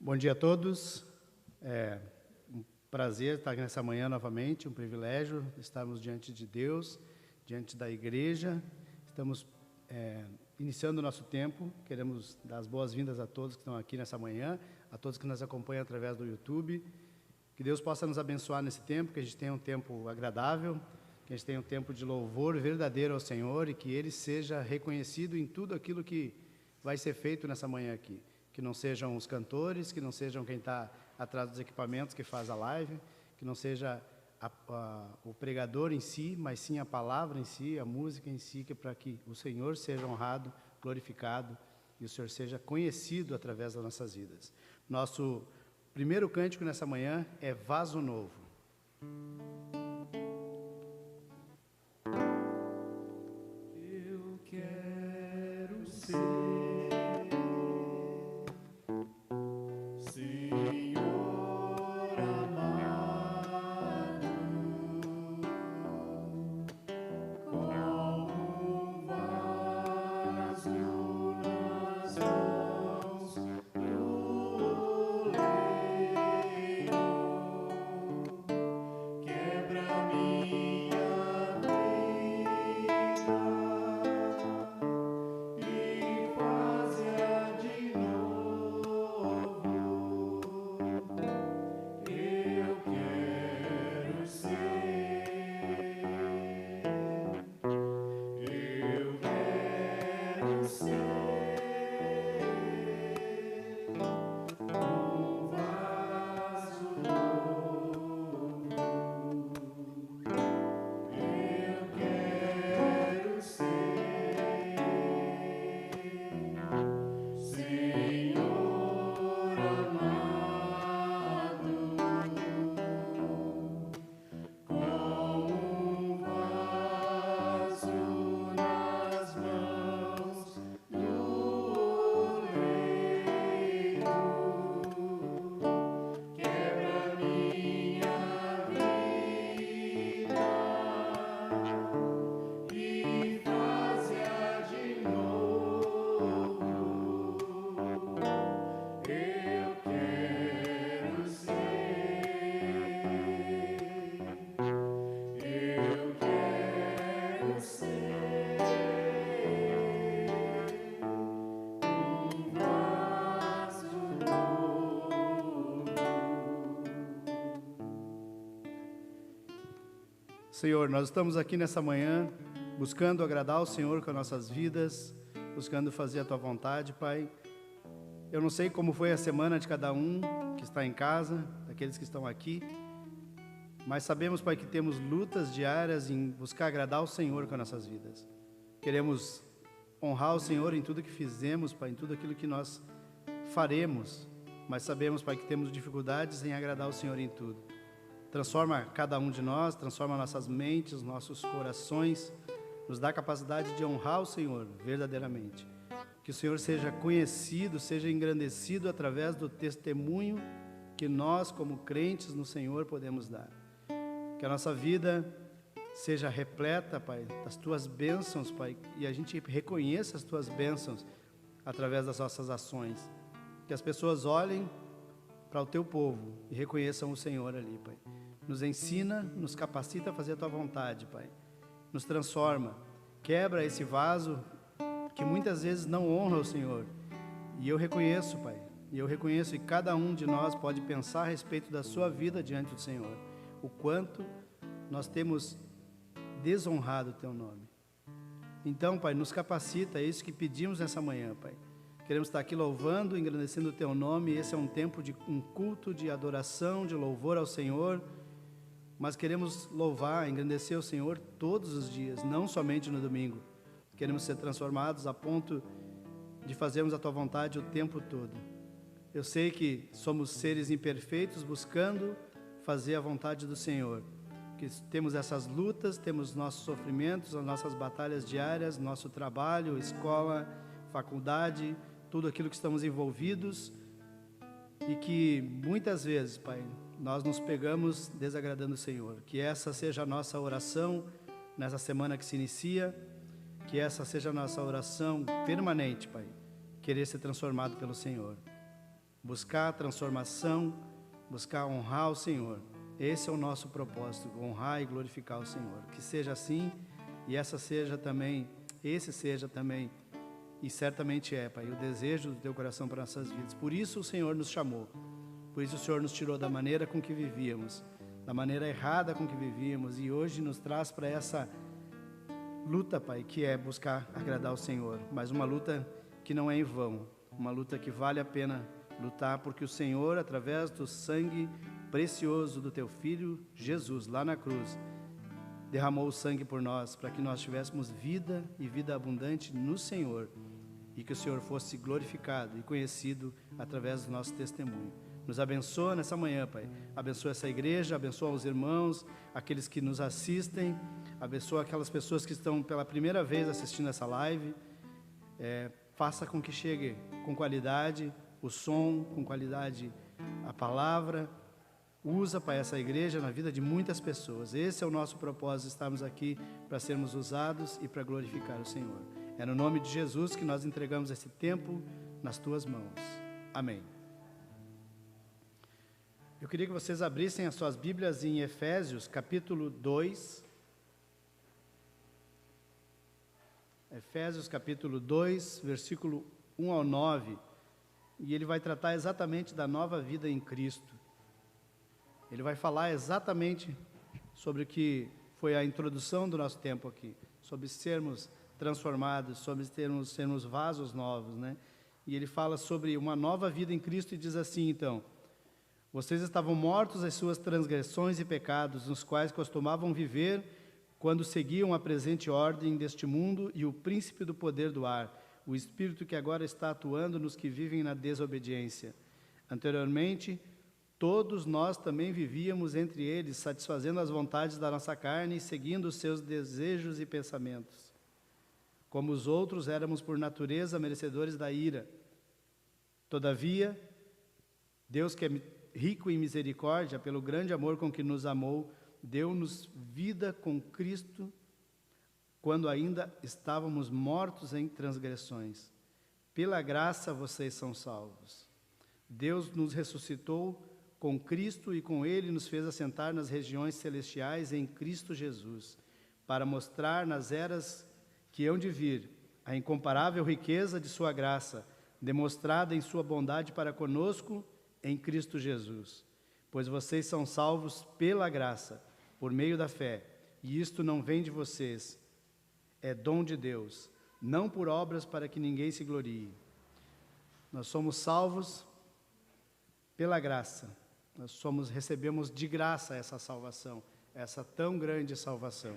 Bom dia a todos. É um prazer estar aqui nessa manhã novamente, um privilégio estarmos diante de Deus, diante da igreja. Estamos iniciando o nosso tempo. Queremos dar as boas-vindas a todos que estão aqui nessa manhã, a todos que nos acompanham através do YouTube. Que Deus possa nos abençoar nesse tempo, que a gente tenha um tempo agradável, que a gente tenha um tempo de louvor verdadeiro ao Senhor e que Ele seja reconhecido em tudo aquilo que vai ser feito nessa manhã aqui. Que não sejam os cantores, que não sejam quem está atrás dos equipamentos que faz a live, que não seja o pregador em si, mas sim a palavra em si, a música em si, que para que o Senhor seja honrado, glorificado e o Senhor seja conhecido através das nossas vidas. Nosso primeiro cântico nessa manhã é Vaso Novo. Eu quero ser Senhor, nós estamos aqui nessa manhã buscando agradar ao Senhor com as nossas vidas, buscando fazer a Tua vontade, Pai. Eu não sei como foi a semana de cada um que está em casa, daqueles que estão aqui, mas sabemos, Pai, que temos lutas diárias em buscar agradar ao Senhor com as nossas vidas. Queremos honrar o Senhor em tudo que fizemos, Pai, em tudo aquilo que nós faremos, mas sabemos, Pai, que temos dificuldades em agradar o Senhor em tudo. Transforma cada um de nós, transforma nossas mentes, nossos corações, nos dá a capacidade de honrar o Senhor verdadeiramente. Que o Senhor seja conhecido, seja engrandecido através do testemunho que nós, como crentes no Senhor, podemos dar. Que a nossa vida seja repleta, Pai, das Tuas bênçãos, Pai, e a gente reconheça as Tuas bênçãos através das nossas ações. Que as pessoas olhem para o Teu povo e reconheçam o Senhor ali, Pai. Nos ensina, nos capacita a fazer a Tua vontade, Pai. Nos transforma, quebra esse vaso que muitas vezes não honra o Senhor. E eu reconheço, Pai, e cada um de nós pode pensar a respeito da sua vida diante do Senhor, o quanto nós temos desonrado o Teu nome. Então, Pai, nos capacita, é isso que pedimos nessa manhã, Pai. Queremos estar aqui louvando, engrandecendo o Teu nome. Esse é um tempo de um culto de adoração, de louvor ao Senhor. Mas queremos louvar, engrandecer o Senhor todos os dias, não somente no domingo. Queremos ser transformados a ponto de fazermos a Tua vontade o tempo todo. Eu sei que somos seres imperfeitos buscando fazer a vontade do Senhor. Que temos essas lutas, temos nossos sofrimentos, as nossas batalhas diárias, nosso trabalho, escola, faculdade, tudo aquilo que estamos envolvidos, e que muitas vezes, Pai, nós nos pegamos desagradando o Senhor. Que essa seja a nossa oração nessa semana que se inicia, que essa seja a nossa oração permanente, Pai, querer ser transformado pelo Senhor, buscar a transformação, buscar honrar o Senhor. Esse é o nosso propósito, honrar e glorificar o Senhor. Que seja assim, e esse seja também, e certamente é, Pai, o desejo do Teu coração para nossas vidas. Por isso o Senhor nos chamou, por isso o Senhor nos tirou da maneira com que vivíamos, da maneira errada com que vivíamos, e hoje nos traz para essa luta, Pai, que é buscar agradar o Senhor, mas uma luta que não é em vão, uma luta que vale a pena lutar, porque o Senhor, através do sangue precioso do Teu Filho Jesus, lá na cruz, derramou o sangue por nós, para que nós tivéssemos vida e vida abundante no Senhor, e que o Senhor fosse glorificado e conhecido através do nosso testemunho. Nos abençoa nessa manhã, Pai. Abençoa essa igreja, abençoa os irmãos, aqueles que nos assistem, abençoa aquelas pessoas que estão pela primeira vez assistindo essa live. Faça com que chegue com qualidade o som, com qualidade a palavra. Usa, Pai, essa igreja na vida de muitas pessoas. Esse é o nosso propósito, estarmos aqui para sermos usados e para glorificar o Senhor. É no nome de Jesus que nós entregamos esse tempo nas Tuas mãos. Amém. Eu queria que vocês abrissem as suas Bíblias em Efésios, capítulo 2. Efésios, capítulo 2, versículo 1 ao 9. E ele vai tratar exatamente da nova vida em Cristo. Ele vai falar exatamente sobre o que foi a introdução do nosso tempo aqui, sobre sermos transformados, sobre sermos vasos novos, né? E ele fala sobre uma nova vida em Cristo e diz assim, então: vocês estavam mortos às suas transgressões e pecados, nos quais costumavam viver quando seguiam a presente ordem deste mundo e o príncipe do poder do ar, o espírito que agora está atuando nos que vivem na desobediência. Anteriormente, todos nós também vivíamos entre eles, satisfazendo as vontades da nossa carne e seguindo os seus desejos e pensamentos. Como os outros, éramos por natureza merecedores da ira. Todavia, Deus, que é rico em misericórdia, pelo grande amor com que nos amou, deu-nos vida com Cristo, quando ainda estávamos mortos em transgressões. Pela graça vocês são salvos. Deus nos ressuscitou com Cristo e com Ele nos fez assentar nas regiões celestiais em Cristo Jesus, para mostrar nas eras que hão de vir a incomparável riqueza de sua graça, demonstrada em sua bondade para conosco em Cristo Jesus. Pois vocês são salvos pela graça, por meio da fé, e isto não vem de vocês, é dom de Deus, não por obras para que ninguém se glorie. Nós somos salvos pela graça, recebemos de graça essa salvação, essa tão grande salvação.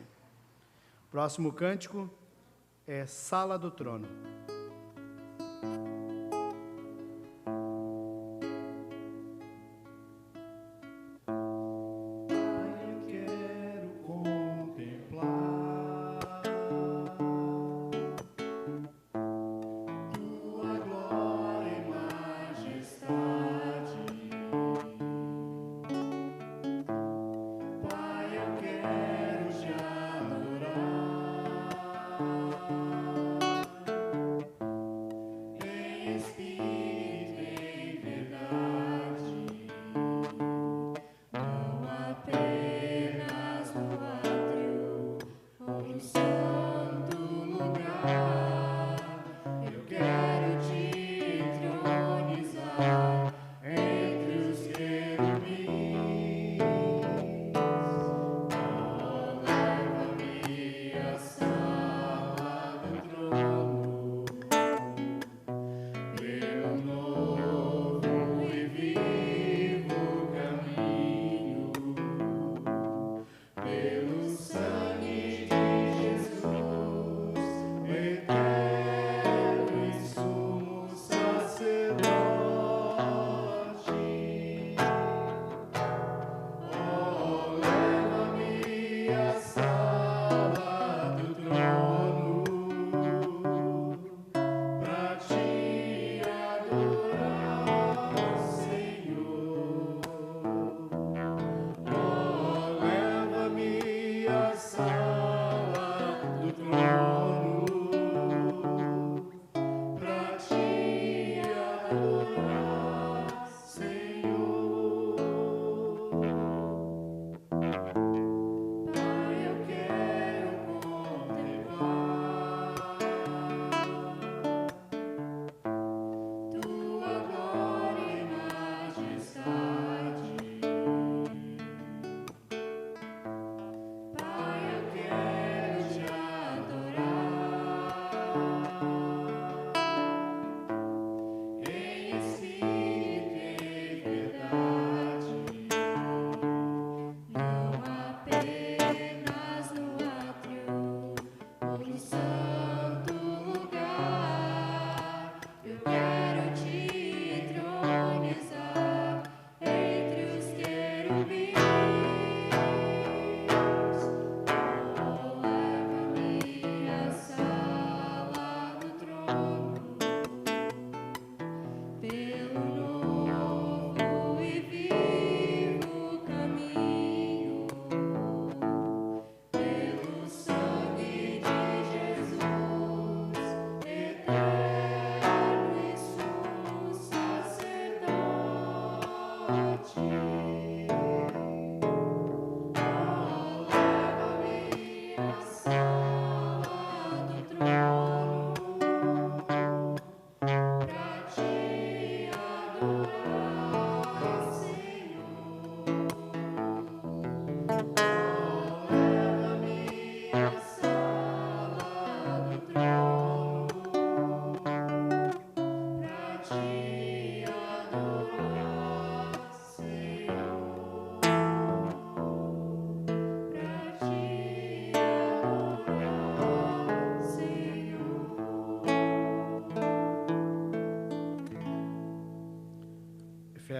Próximo cântico é Sala do Trono. Pai, eu quero já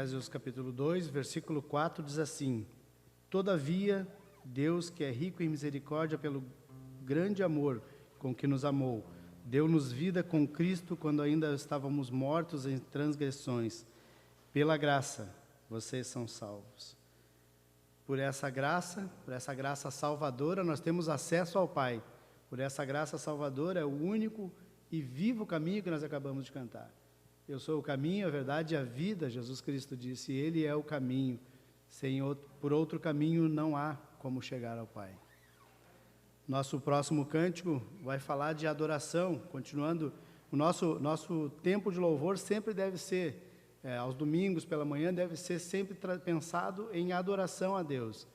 Efésios capítulo 2, versículo 4 diz assim: Todavia, Deus, que é rico em misericórdia pelo grande amor com que nos amou, deu-nos vida com Cristo quando ainda estávamos mortos em transgressões. Pela graça, vocês são salvos. Por essa graça salvadora, nós temos acesso ao Pai. Por essa graça salvadora, é o único e vivo caminho que nós acabamos de cantar. Eu sou o caminho, a verdade e a vida, Jesus Cristo disse, Ele é o caminho. Por outro caminho não há como chegar ao Pai. Nosso próximo cântico vai falar de adoração, continuando. O nosso tempo de louvor sempre deve ser, aos domingos pela manhã, deve ser sempre pensado em adoração a Deus.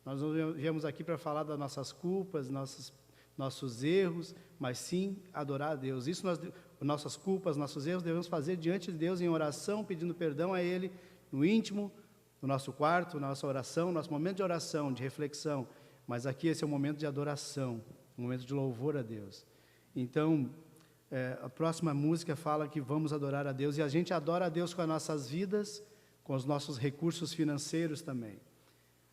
Nós não viemos aqui para falar das nossas culpas, nossos erros, mas sim adorar a Deus. Isso nossas culpas, nossos erros, devemos fazer diante de Deus em oração, pedindo perdão a Ele, no íntimo, no nosso quarto, nossa oração, nosso momento de oração, de reflexão. Mas aqui esse é o momento de adoração, um momento de louvor a Deus. Então, a próxima música fala que vamos adorar a Deus, e a gente adora a Deus com as nossas vidas, com os nossos recursos financeiros também.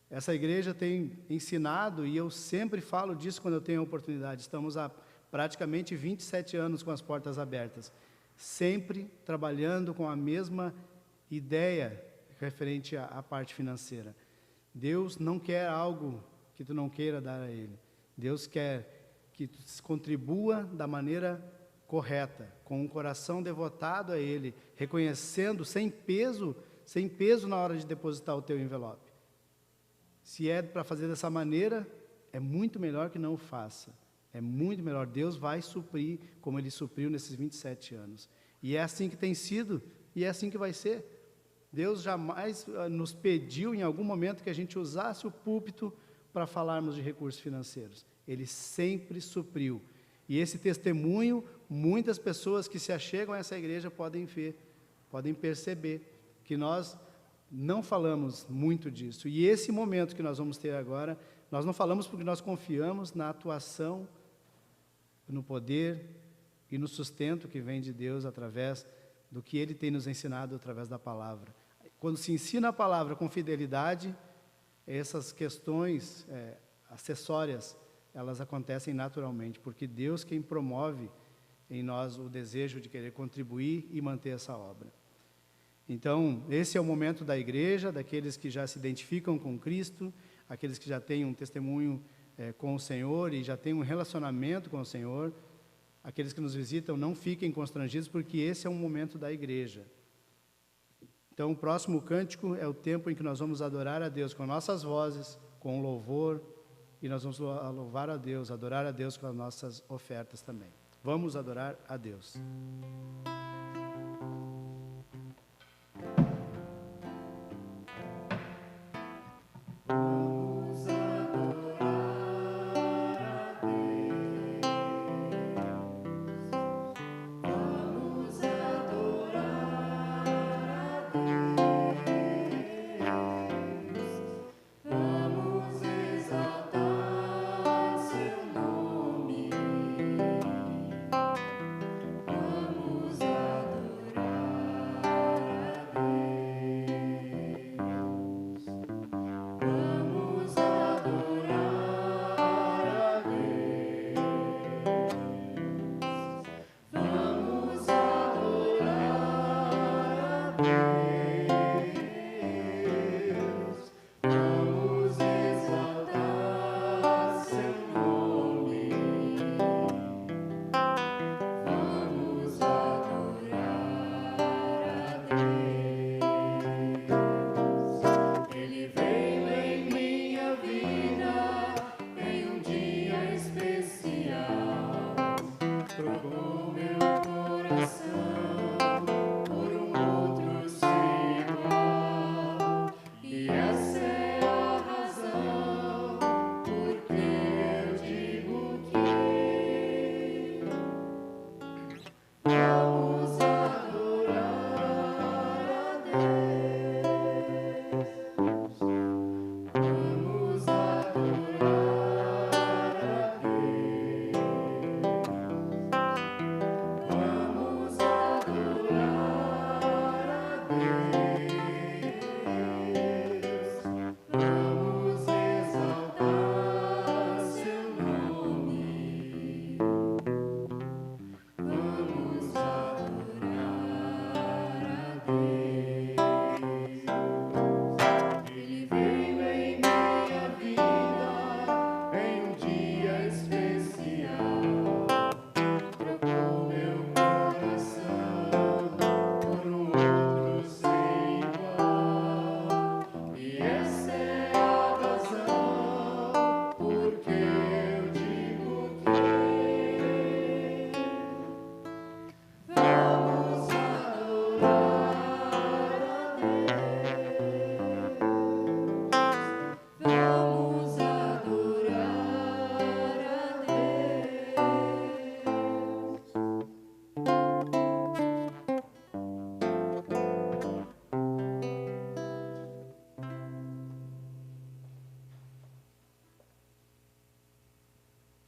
Essa igreja tem ensinado, e eu sempre falo disso quando eu tenho a oportunidade, estamos há praticamente 27 anos com as portas abertas, sempre trabalhando com a mesma ideia referente à parte financeira. Deus não quer algo que tu não queira dar a Ele. Deus quer que tu contribua da maneira correta, com um coração devotado a Ele, reconhecendo sem peso na hora de depositar o teu envelope. Se é para fazer dessa maneira, é muito melhor que não o faça. É muito melhor. Deus vai suprir como Ele supriu nesses 27 anos. E é assim que tem sido, e é assim que vai ser. Deus jamais nos pediu em algum momento que a gente usasse o púlpito para falarmos de recursos financeiros. Ele sempre supriu. E esse testemunho, muitas pessoas que se achegam a essa igreja podem ver, podem perceber que nós não falamos muito disso. E esse momento que nós vamos ter agora, nós não falamos porque nós confiamos na atuação, no poder e no sustento que vem de Deus através do que Ele tem nos ensinado através da palavra. Quando se ensina a palavra com fidelidade, essas questões acessórias, elas acontecem naturalmente, porque Deus quem promove em nós o desejo de querer contribuir e manter essa obra. Então, esse é o momento da igreja, daqueles que já se identificam com Cristo, aqueles que já têm um testemunho com o Senhor e já têm um relacionamento com o Senhor. Aqueles que nos visitam, não fiquem constrangidos, porque esse é um momento da igreja. Então, o próximo cântico é o tempo em que nós vamos adorar a Deus com nossas vozes, com louvor, e nós vamos louvar a Deus, adorar a Deus com as nossas ofertas também. Vamos adorar a Deus. Vamos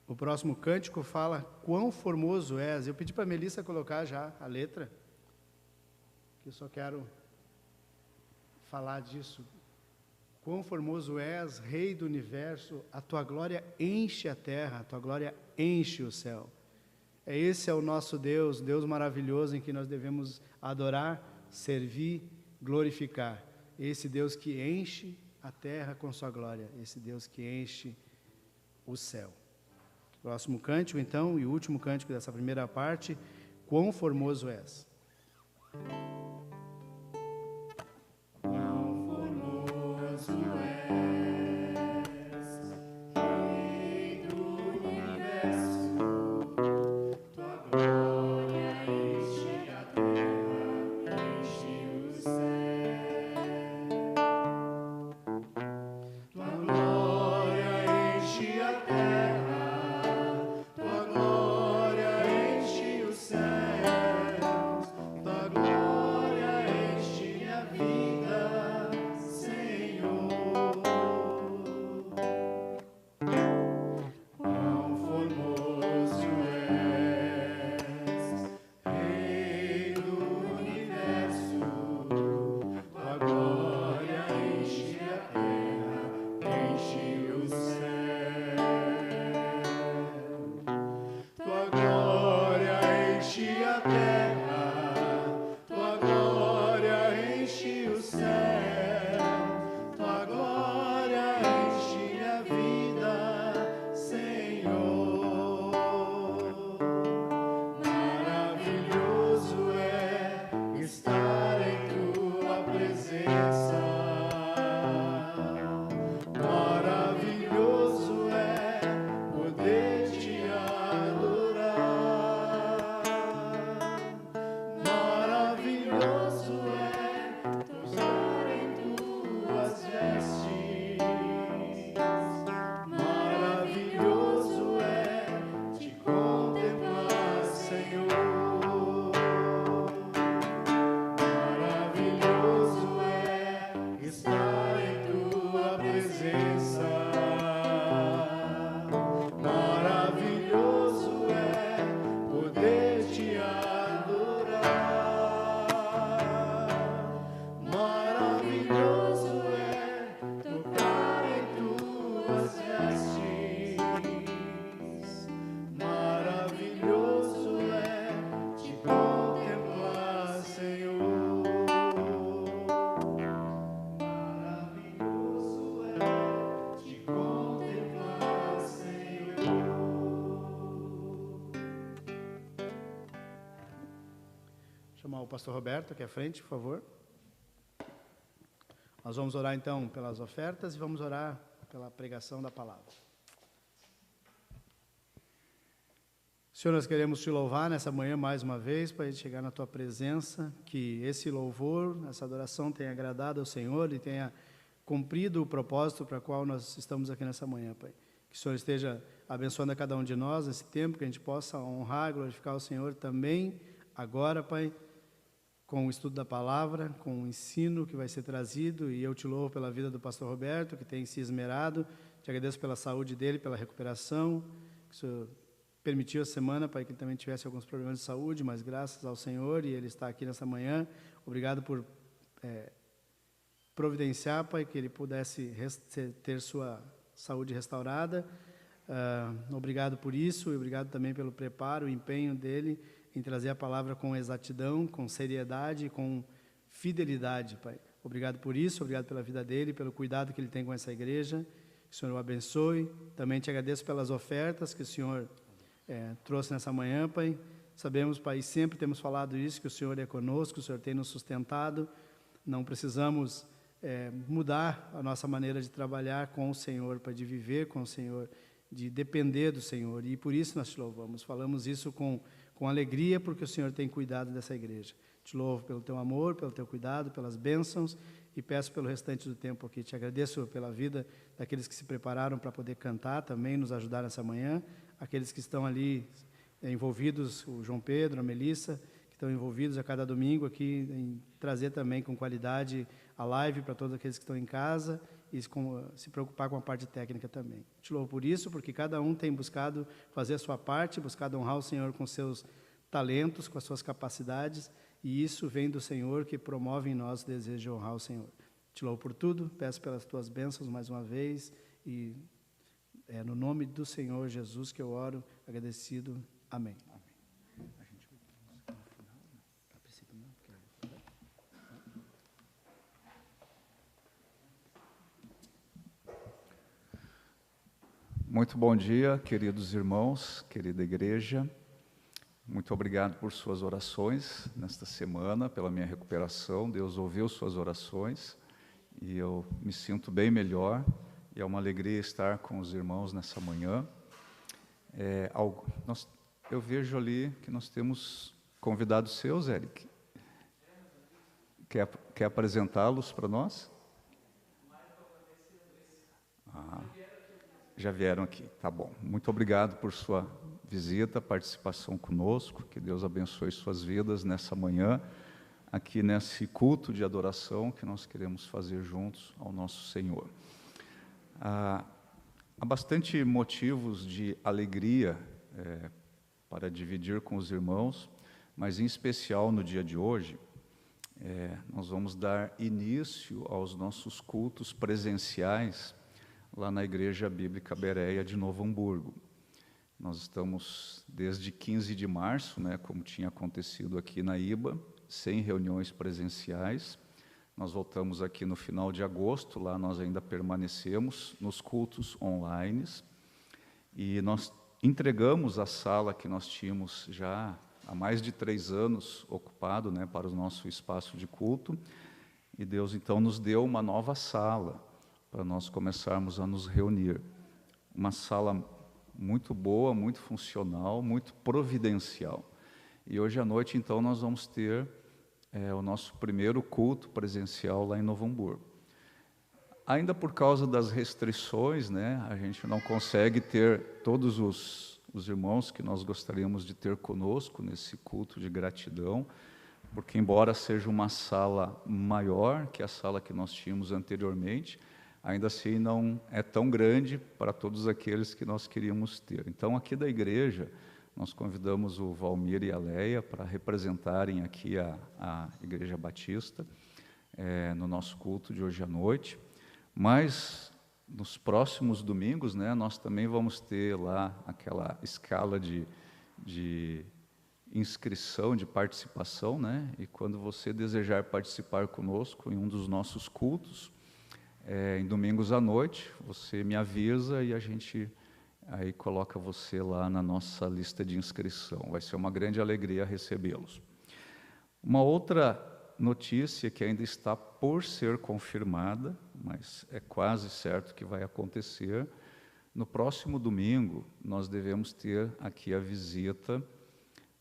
O próximo cântico fala quão formoso és. Eu pedi para a Melissa colocar já a letra, que eu só quero falar disso. Quão formoso és, Rei do Universo, a tua glória enche a terra, a tua glória enche o céu. Esse é o nosso Deus, Deus maravilhoso em que nós devemos adorar, servir, glorificar. Esse Deus que enche a terra com sua glória, esse Deus que enche o céu. Próximo cântico, então, e último cântico dessa primeira parte, quão formoso és. Quão formoso és, Rei do Universo, tua glória enche a terra, enche o céu. Tua glória enche a terra, tua glória enche os céus, tua glória enche a vida, Senhor. Quão formoso és, Rei do Universo, tua glória enche a terra, enche o céu. Tua glória enche a terra, tua glória enche o céu, tua glória enche a vida, Senhor. Maravilhoso é estar em tua presença. Maravilhoso é poder te adorar. Maravilhoso é tocar em tuas vestes. Maravilhoso é te contemplar, Senhor. Maravilhoso é estar em tua presença. Maravilhoso é poder te adorar. Maravilhoso é tocar em tuas vestes. Maravilhoso é te contemplar, Senhor. Maravilhoso é te contemplar, Senhor. Chamar o pastor Roberto aqui à frente, por favor. Nós vamos orar então pelas ofertas e vamos orar pela pregação da palavra. Senhor, nós queremos te louvar nessa manhã mais uma vez para a gente chegar na tua presença, que esse louvor, essa adoração tenha agradado ao Senhor e tenha cumprido o propósito para o qual nós estamos aqui nessa manhã, Pai. Que o Senhor esteja abençoando a cada um de nós nesse tempo, que a gente possa honrar e glorificar o Senhor também agora, Pai, com o estudo da palavra, com o ensino que vai ser trazido, e eu te louvo pela vida do pastor Roberto, que tem se esmerado, te agradeço pela saúde dele, pela recuperação, que o Senhor permitiu a semana, Pai, que ele também tivesse alguns problemas de saúde, mas graças ao Senhor, e ele está aqui nessa manhã, obrigado por providenciar, Pai, que ele pudesse ter sua saúde restaurada, obrigado por isso, e obrigado também pelo preparo, o empenho dele, em trazer a palavra com exatidão, com seriedade, com fidelidade, Pai. Obrigado por isso, obrigado pela vida dele, pelo cuidado que ele tem com essa igreja, que o Senhor o abençoe. Também te agradeço pelas ofertas que o Senhor trouxe nessa manhã, Pai. Sabemos, Pai, sempre temos falado isso, que o Senhor é conosco, o Senhor tem nos sustentado, não precisamos mudar a nossa maneira de trabalhar com o Senhor, Pai, de viver com o Senhor, de depender do Senhor, e por isso nós te louvamos, falamos isso com alegria, porque o Senhor tem cuidado dessa igreja. Te louvo pelo teu amor, pelo teu cuidado, pelas bênçãos, e peço pelo restante do tempo aqui. Te agradeço pela vida daqueles que se prepararam para poder cantar, também nos ajudar nessa manhã, aqueles que estão ali envolvidos, o João Pedro, a Melissa, que estão envolvidos a cada domingo aqui, em trazer também com qualidade a live para todos aqueles que estão em casa, e se preocupar com a parte técnica também. Te louvo por isso, porque cada um tem buscado fazer a sua parte, buscado honrar o Senhor com seus talentos, com as suas capacidades, e isso vem do Senhor, que promove em nós o desejo de honrar o Senhor. Te louvo por tudo, peço pelas tuas bênçãos mais uma vez, e é no nome do Senhor Jesus que eu oro, agradecido. Amém. Muito bom dia, queridos irmãos, querida igreja. Muito obrigado por suas orações nesta semana, pela minha recuperação. Deus ouviu suas orações e eu me sinto bem melhor. E é uma alegria estar com os irmãos nessa manhã. Eu vejo ali que nós temos convidados seus, Eric. Quer apresentá-los para nós? Já vieram aqui, tá bom. Muito obrigado por sua visita, participação conosco. Que Deus abençoe suas vidas nessa manhã, aqui nesse culto de adoração que nós queremos fazer juntos ao nosso Senhor. Há bastante motivos de alegria para dividir com os irmãos, mas em especial no dia de hoje, nós vamos dar início aos nossos cultos presenciais lá na Igreja Bíblica Bereia de Novo Hamburgo. Nós estamos desde 15 de março, como tinha acontecido aqui na IBA, sem reuniões presenciais. Nós voltamos aqui no final de agosto, lá nós ainda permanecemos nos cultos online. E nós entregamos a sala que nós tínhamos já há mais de 3 anos ocupado, para o nosso espaço de culto. E Deus então nos deu uma nova sala para nós começarmos a nos reunir. Uma sala muito boa, muito funcional, muito providencial. E hoje à noite, então, nós vamos ter o nosso primeiro culto presencial lá em Novo Hamburgo. Ainda por causa das restrições, a gente não consegue ter todos os irmãos que nós gostaríamos de ter conosco nesse culto de gratidão, porque embora seja uma sala maior que a sala que nós tínhamos anteriormente, ainda assim não é tão grande para todos aqueles que nós queríamos ter. Então, aqui da igreja, nós convidamos o Valmir e a Leia para representarem aqui a Igreja Batista no nosso culto de hoje à noite. Mas, nos próximos domingos, nós também vamos ter lá aquela escala de inscrição, de participação, e quando você desejar participar conosco em um dos nossos cultos, em domingos à noite, você me avisa e a gente aí coloca você lá na nossa lista de inscrição. Vai ser uma grande alegria recebê-los. Uma outra notícia que ainda está por ser confirmada, mas é quase certo que vai acontecer, no próximo domingo nós devemos ter aqui a visita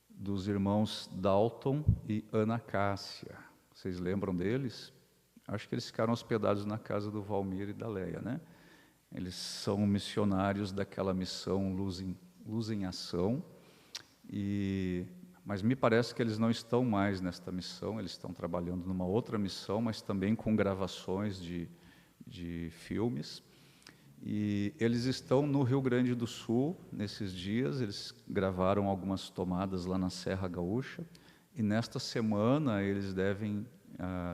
dos irmãos Dalton e Ana Cássia. Vocês lembram deles? Acho que eles ficaram hospedados na casa do Valmir e da Leia, Eles são missionários daquela missão Luz em Ação, mas me parece que eles não estão mais nesta missão, eles estão trabalhando numa outra missão, mas também com gravações de filmes. E eles estão no Rio Grande do Sul nesses dias, eles gravaram algumas tomadas lá na Serra Gaúcha, e nesta semana eles devem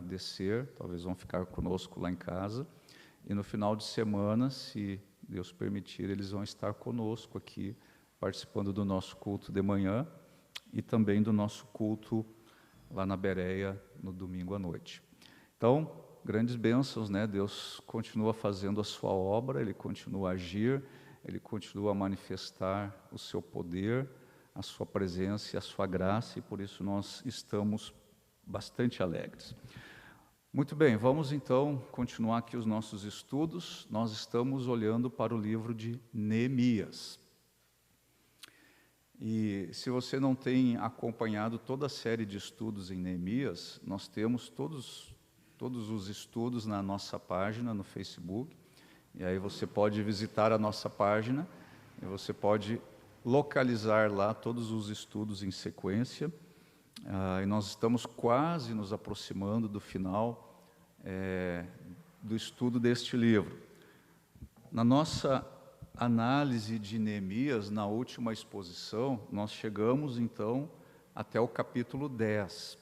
descer, talvez vão ficar conosco lá em casa, e no final de semana, se Deus permitir, eles vão estar conosco aqui, participando do nosso culto de manhã e também do nosso culto lá na Bereia no domingo à noite. Então, grandes bênçãos, Deus continua fazendo a sua obra, Ele continua a agir, Ele continua a manifestar o seu poder, a sua presença e a sua graça, e por isso nós estamos bastante alegres. Muito bem, vamos então continuar aqui os nossos estudos. Nós estamos olhando para o livro de Neemias. E se você não tem acompanhado toda a série de estudos em Neemias, nós temos todos os estudos na nossa página no Facebook. E aí você pode visitar a nossa página e você pode localizar lá todos os estudos em sequência. E nós estamos quase nos aproximando do final do estudo deste livro. Na nossa análise de Neemias, na última exposição, nós chegamos então até o capítulo 10.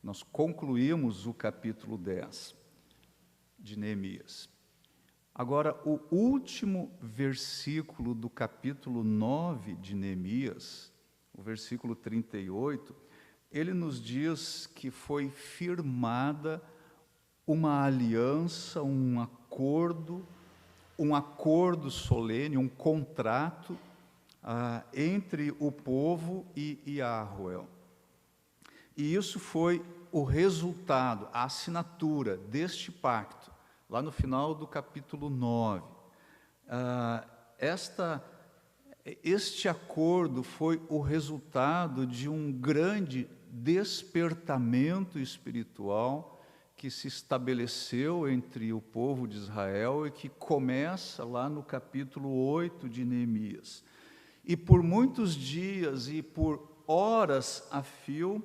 Nós concluímos o capítulo 10 de Neemias. Agora, o último versículo do capítulo 9 de Neemias, o versículo 38, ele nos diz que foi firmada uma aliança, um acordo solene, um contrato entre o povo e Yahweh. E isso foi o resultado, a assinatura deste pacto, lá no final do capítulo 9. Este acordo foi o resultado de um grande despertamento espiritual que se estabeleceu entre o povo de Israel e que começa lá no capítulo 8 de Neemias. E por muitos dias e por horas a fio,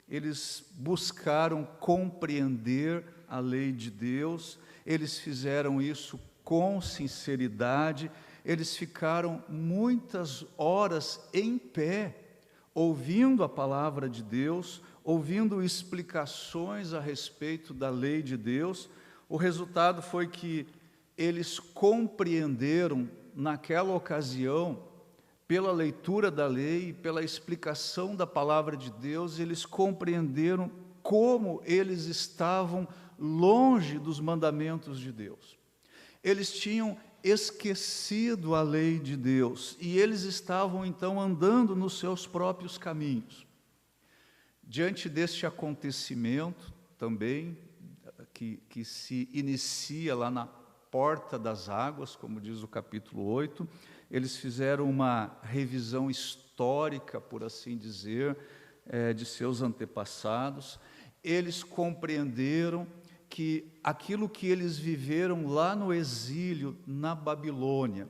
eles buscaram compreender a lei de Deus, eles fizeram isso com sinceridade, eles ficaram muitas horas em pé, ouvindo a palavra de Deus, ouvindo explicações a respeito da lei de Deus. O resultado foi que eles compreenderam, naquela ocasião, pela leitura da lei, pela explicação da palavra de Deus, eles compreenderam como eles estavam longe dos mandamentos de Deus. Eles tinham esquecido a lei de Deus e eles estavam então andando nos seus próprios caminhos. Diante deste acontecimento também, que se inicia lá na porta das águas, como diz o capítulo 8, eles fizeram uma revisão histórica, por assim dizer, de seus antepassados. Eles compreenderam que aquilo que eles viveram lá no exílio, na Babilônia,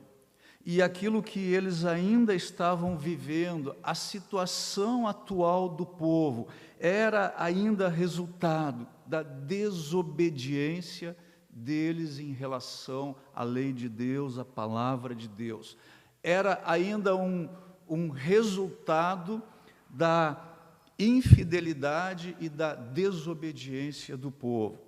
e aquilo que eles ainda estavam vivendo, a situação atual do povo, era ainda resultado da desobediência deles em relação à lei de Deus, à palavra de Deus. Era ainda um resultado da infidelidade e da desobediência do povo.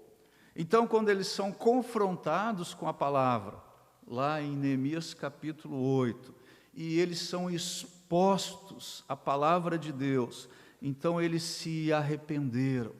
Então, quando eles são confrontados com a palavra, lá em Neemias capítulo 8, e eles são expostos à palavra de Deus, então eles se arrependeram,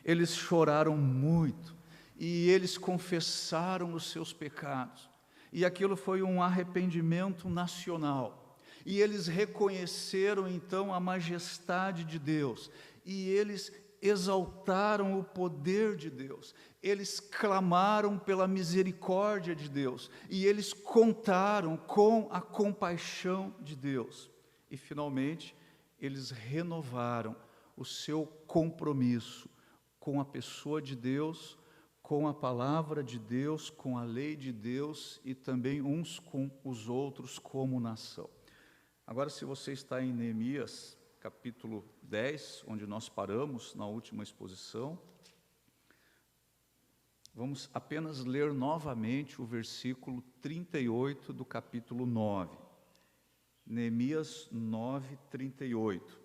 eles choraram muito, e eles confessaram os seus pecados, e aquilo foi um arrependimento nacional, e eles reconheceram então a majestade de Deus, e eles exaltaram o poder de Deus, eles clamaram pela misericórdia de Deus, e eles contaram com a compaixão de Deus, e finalmente eles renovaram o seu compromisso com a pessoa de Deus, com a palavra de Deus, com a lei de Deus e também uns com os outros como nação. Agora, se você está em Neemias, capítulo 10, onde nós paramos na última exposição, vamos apenas ler novamente o versículo 38 do capítulo 9. Neemias 9, 38.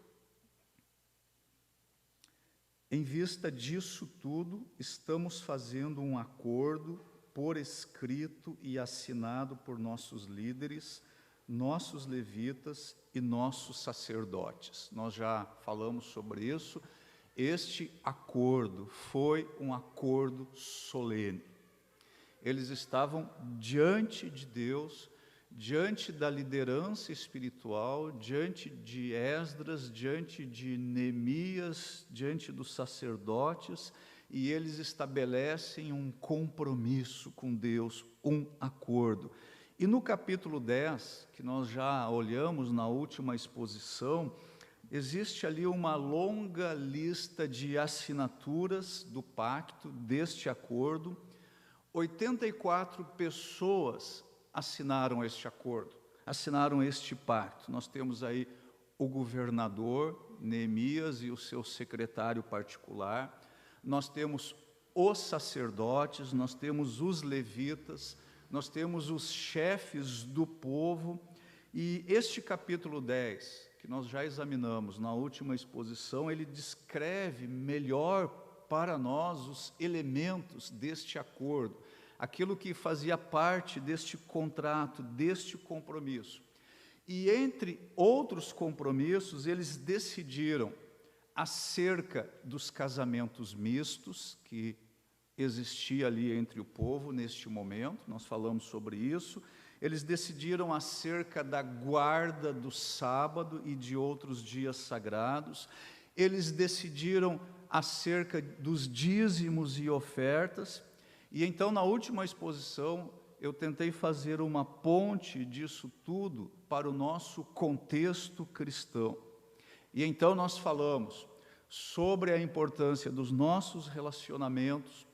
Em vista disso tudo, estamos fazendo um acordo por escrito e assinado por nossos líderes, nossos levitas e nossos sacerdotes. Nós já falamos sobre isso. Este acordo foi um acordo solene. Eles estavam diante de Deus, diante da liderança espiritual, diante de Esdras, diante de Neemias, diante dos sacerdotes, e eles estabelecem um compromisso com Deus, um acordo. E no capítulo 10, que nós já olhamos na última exposição, existe ali uma longa lista de assinaturas do pacto, deste acordo. 84 pessoas assinaram este acordo, assinaram este pacto. Nós temos aí o governador Neemias e o seu secretário particular, nós temos os sacerdotes, nós temos os levitas, nós temos os chefes do povo, e este capítulo 10, que nós já examinamos na última exposição, ele descreve melhor para nós os elementos deste acordo, aquilo que fazia parte deste contrato, deste compromisso. E entre outros compromissos, eles decidiram acerca dos casamentos mistos que existia ali entre o povo neste momento, nós falamos sobre isso. Eles decidiram acerca da guarda do sábado e de outros dias sagrados. Eles decidiram acerca dos dízimos e ofertas. E então, na última exposição, eu tentei fazer uma ponte disso tudo para o nosso contexto cristão. E então nós falamos sobre a importância dos nossos relacionamentos,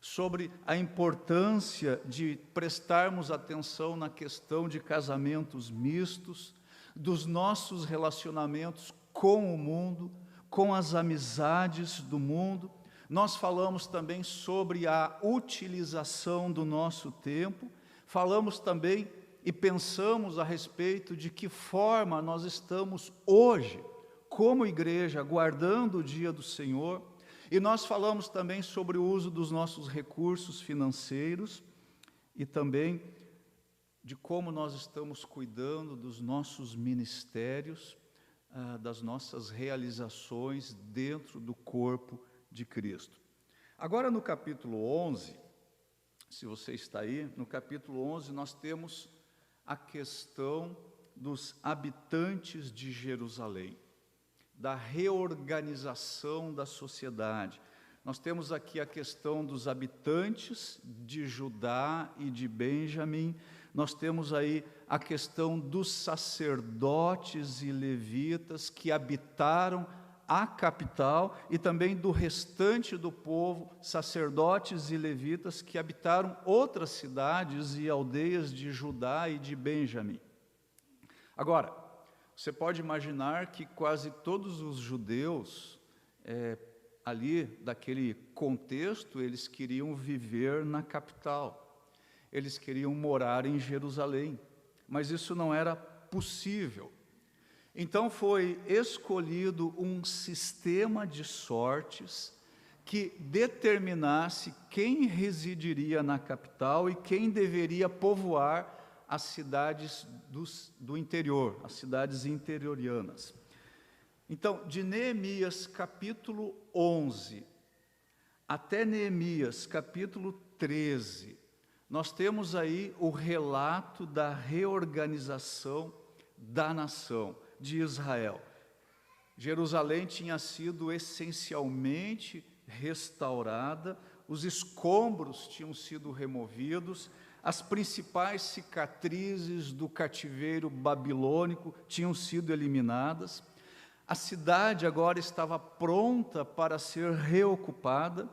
sobre a importância de prestarmos atenção na questão de casamentos mistos, dos nossos relacionamentos com o mundo, com as amizades do mundo. Nós falamos também sobre a utilização do nosso tempo, falamos também e pensamos a respeito de que forma nós estamos hoje, como igreja, guardando o dia do Senhor. E nós falamos também sobre o uso dos nossos recursos financeiros e também de como nós estamos cuidando dos nossos ministérios, das nossas realizações dentro do corpo de Cristo. Agora, no capítulo 11, se você está aí, no capítulo 11 nós temos a questão dos habitantes de Jerusalém, da reorganização da sociedade. Nós temos aqui a questão dos habitantes de Judá e de Benjamim, nós temos aí a questão dos sacerdotes e levitas que habitaram a capital e também do restante do povo, sacerdotes e levitas que habitaram outras cidades e aldeias de Judá e de Benjamim. Agora, você pode imaginar que quase todos os judeus, ali daquele contexto, eles queriam viver na capital, eles queriam morar em Jerusalém, mas isso não era possível. Então foi escolhido um sistema de sortes que determinasse quem residiria na capital e quem deveria povoar as cidades do interior, as cidades interiorianas. Então, de Neemias capítulo 11 até Neemias capítulo 13, nós temos aí o relato da reorganização da nação de Israel. Jerusalém tinha sido essencialmente restaurada, os escombros tinham sido removidos, as principais cicatrizes do cativeiro babilônico tinham sido eliminadas, a cidade agora estava pronta para ser reocupada,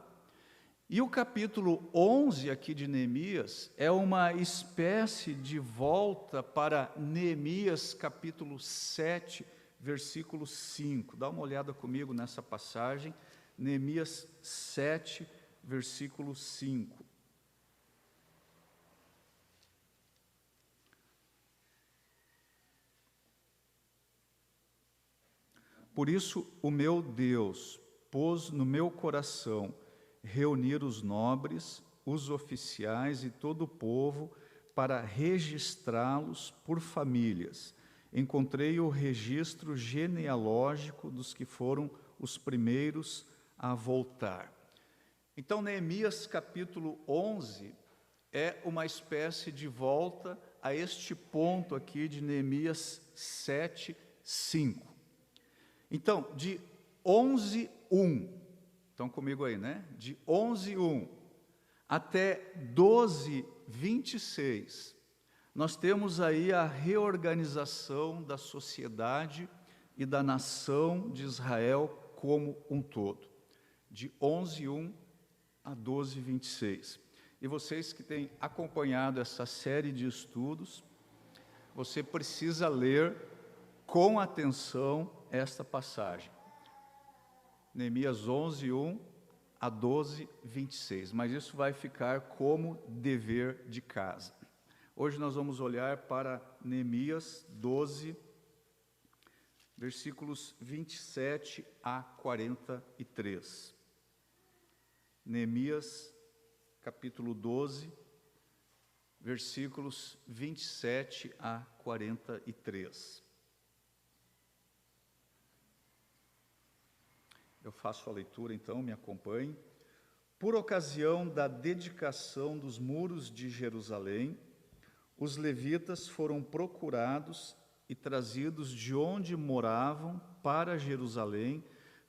e o capítulo 11 aqui de Neemias é uma espécie de volta para Neemias capítulo 7, versículo 5. Dá uma olhada comigo nessa passagem, Neemias 7, versículo 5. Por isso o meu Deus pôs no meu coração reunir os nobres, os oficiais e todo o povo para registrá-los por famílias. Encontrei o registro genealógico dos que foram os primeiros a voltar. Então, Neemias capítulo 11 é uma espécie de volta a este ponto aqui de Neemias 7, 5. Então, de 11:1, estão comigo aí, né? De 11:1 até 12:26, nós temos aí a reorganização da sociedade e da nação de Israel como um todo, de 11:1 a 12:26. E vocês que têm acompanhado essa série de estudos, você precisa ler com atenção esta passagem. Neemias 11:1 a 12, 26, mas isso vai ficar como dever de casa. Hoje nós vamos olhar para Neemias 12, versículos 27 a 43. Neemias, capítulo 12, versículos 27 a 43. Eu faço a leitura, então, me acompanhe. Por ocasião da dedicação dos muros de Jerusalém, os levitas foram procurados e trazidos de onde moravam para Jerusalém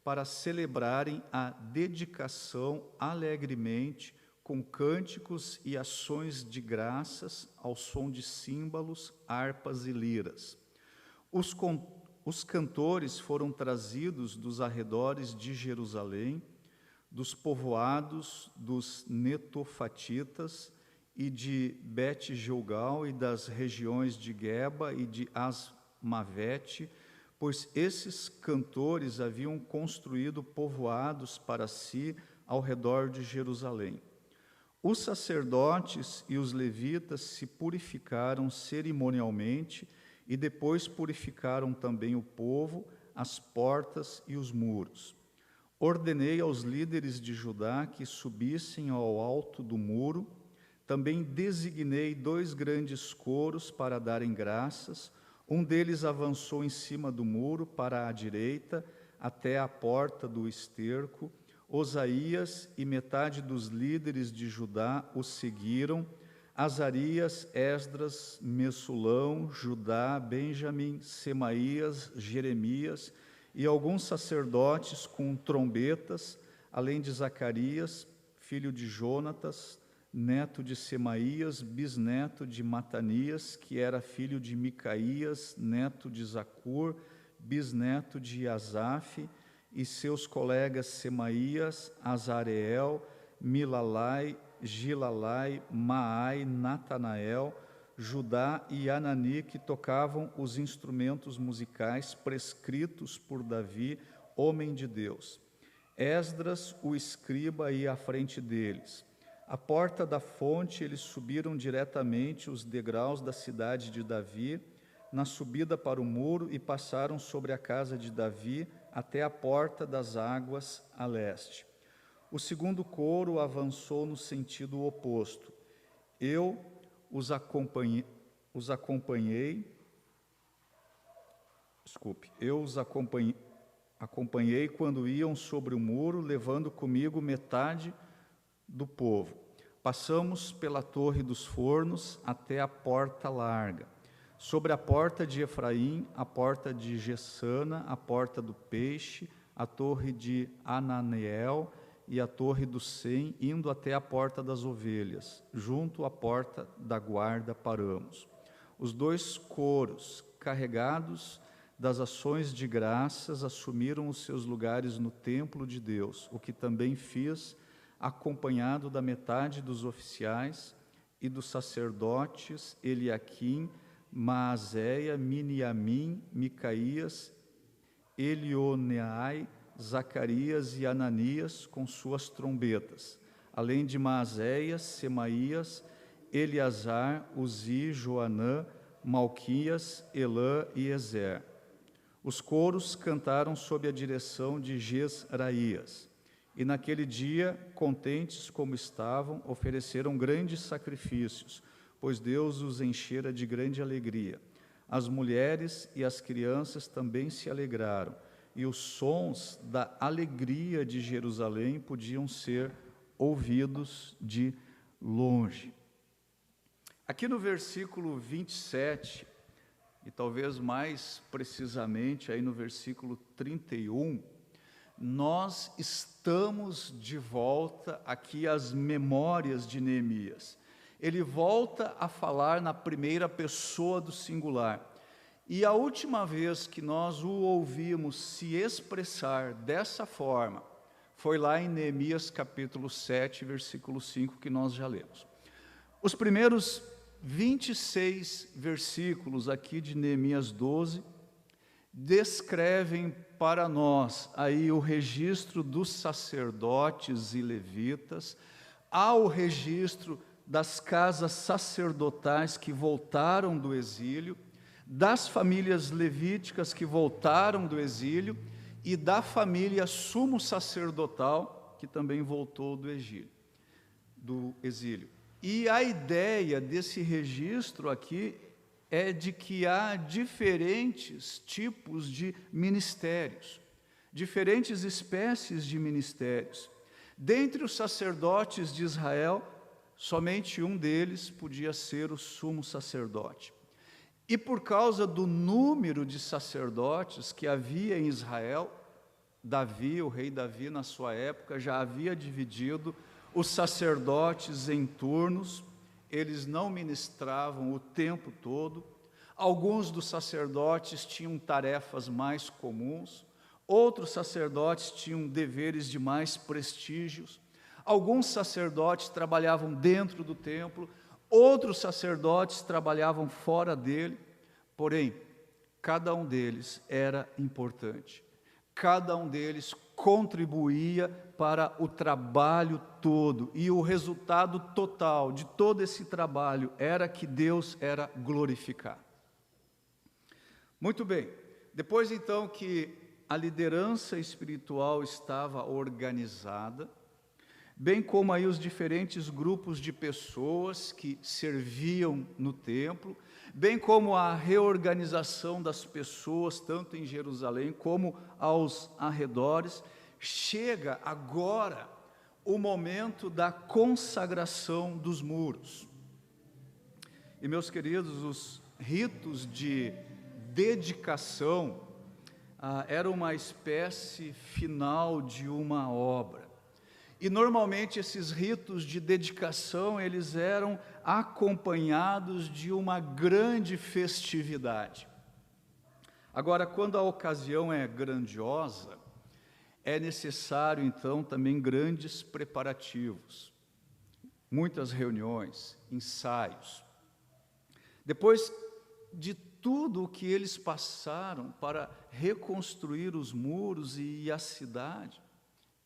para celebrarem a dedicação alegremente, com cânticos e ações de graças ao som de símbolos, harpas e liras. Os cantores foram trazidos dos arredores de Jerusalém, dos povoados dos netofatitas e de Bet-Gilgal e das regiões de Geba e de Asmavete, pois esses cantores haviam construído povoados para si ao redor de Jerusalém. Os sacerdotes e os levitas se purificaram cerimonialmente e depois purificaram também o povo, as portas e os muros. Ordenei aos líderes de Judá que subissem ao alto do muro. Também designei 2 grandes coros para darem graças. Um deles avançou em cima do muro para a direita, até a porta do esterco. Osaías e metade dos líderes de Judá o seguiram. Azarias, Esdras, Messulão, Judá, Benjamim, Semaías, Jeremias e alguns sacerdotes com trombetas, além de Zacarias, filho de Jonatas, neto de Semaías, bisneto de Matanias, que era filho de Micaías, neto de Zacur, bisneto de Asaf, e seus colegas Semaías, Azareel, Milalai, Gilalai, Maai, Natanael, Judá e Anani, que tocavam os instrumentos musicais prescritos por Davi, homem de Deus. Esdras, o escriba, ia à frente deles. À porta da fonte, eles subiram diretamente os degraus da cidade de Davi, na subida para o muro, e passaram sobre a casa de Davi até a porta das águas a leste. O segundo coro avançou no sentido oposto. Eu os acompanhei quando iam sobre o muro, levando comigo metade do povo. Passamos pela torre dos fornos até a porta larga. Sobre a porta de Efraim, a porta de Gessana, a porta do peixe, a torre de Ananeel e a torre do Sem, indo até a porta das ovelhas. Junto à porta da guarda paramos. Os 2 coros, carregados das ações de graças, assumiram os seus lugares no templo de Deus, o que também fiz, acompanhado da metade dos oficiais e dos sacerdotes Eliaquim, Maazéia, Miniamim, Micaías, Elioneai, Zacarias e Ananias com suas trombetas, além de Maazéias, Semaías, Eleazar, Uzi, Joanã, Malquias, Elã e Ezer. Os coros cantaram sob a direção de Jesraías. E naquele dia, contentes como estavam, ofereceram grandes sacrifícios, pois Deus os enchera de grande alegria. As mulheres e as crianças também se alegraram, e os sons da alegria de Jerusalém podiam ser ouvidos de longe. Aqui no versículo 27, e talvez mais precisamente aí no versículo 31, nós estamos de volta aqui às memórias de Neemias. Ele volta a falar na primeira pessoa do singular. E a última vez que nós o ouvimos se expressar dessa forma foi lá em Neemias capítulo 7, versículo 5, que nós já lemos. Os primeiros 26 versículos aqui de Neemias 12 descrevem para nós aí o registro dos sacerdotes e levitas, há o registro das casas sacerdotais que voltaram do exílio, das famílias levíticas que voltaram do exílio e da família sumo sacerdotal que também voltou do exílio. E a ideia desse registro aqui é de que há diferentes tipos de ministérios, diferentes espécies de ministérios. Dentre os sacerdotes de Israel, somente um deles podia ser o sumo sacerdote. E por causa do número de sacerdotes que havia em Israel, Davi, o rei Davi, na sua época, já havia dividido os sacerdotes em turnos, eles não ministravam o tempo todo. Alguns dos sacerdotes tinham tarefas mais comuns, outros sacerdotes tinham deveres de mais prestígios. Alguns sacerdotes trabalhavam dentro do templo, outros sacerdotes trabalhavam fora dele, porém, cada um deles era importante. Cada um deles contribuía para o trabalho todo, e o resultado total de todo esse trabalho era que Deus era glorificado. Muito bem, depois então que a liderança espiritual estava organizada, bem como aí os diferentes grupos de pessoas que serviam no templo, bem como a reorganização das pessoas, tanto em Jerusalém como aos arredores, chega agora o momento da consagração dos muros. E, meus queridos, os ritos de dedicação era uma espécie final de uma obra. E normalmente esses ritos de dedicação, eles eram acompanhados de uma grande festividade. Agora, quando a ocasião é grandiosa, é necessário então também grandes preparativos, muitas reuniões, ensaios. Depois de tudo o que eles passaram para reconstruir os muros e a cidade,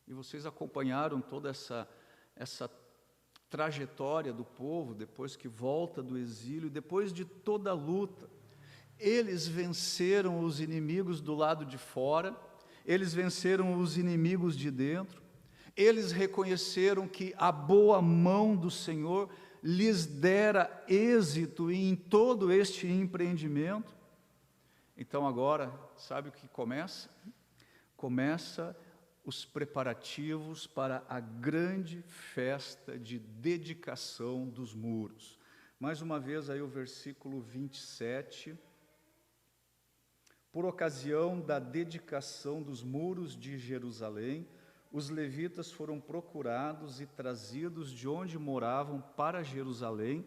e vocês acompanharam toda essa trajetória do povo, depois que volta do exílio, depois de toda a luta, eles venceram os inimigos do lado de fora, eles venceram os inimigos de dentro, eles reconheceram que a boa mão do Senhor lhes dera êxito em todo este empreendimento. Então agora, sabe o que começa? Começa os preparativos para a grande festa de dedicação dos muros. Mais uma vez aí o versículo 27. Por ocasião da dedicação dos muros de Jerusalém, os levitas foram procurados e trazidos de onde moravam para Jerusalém,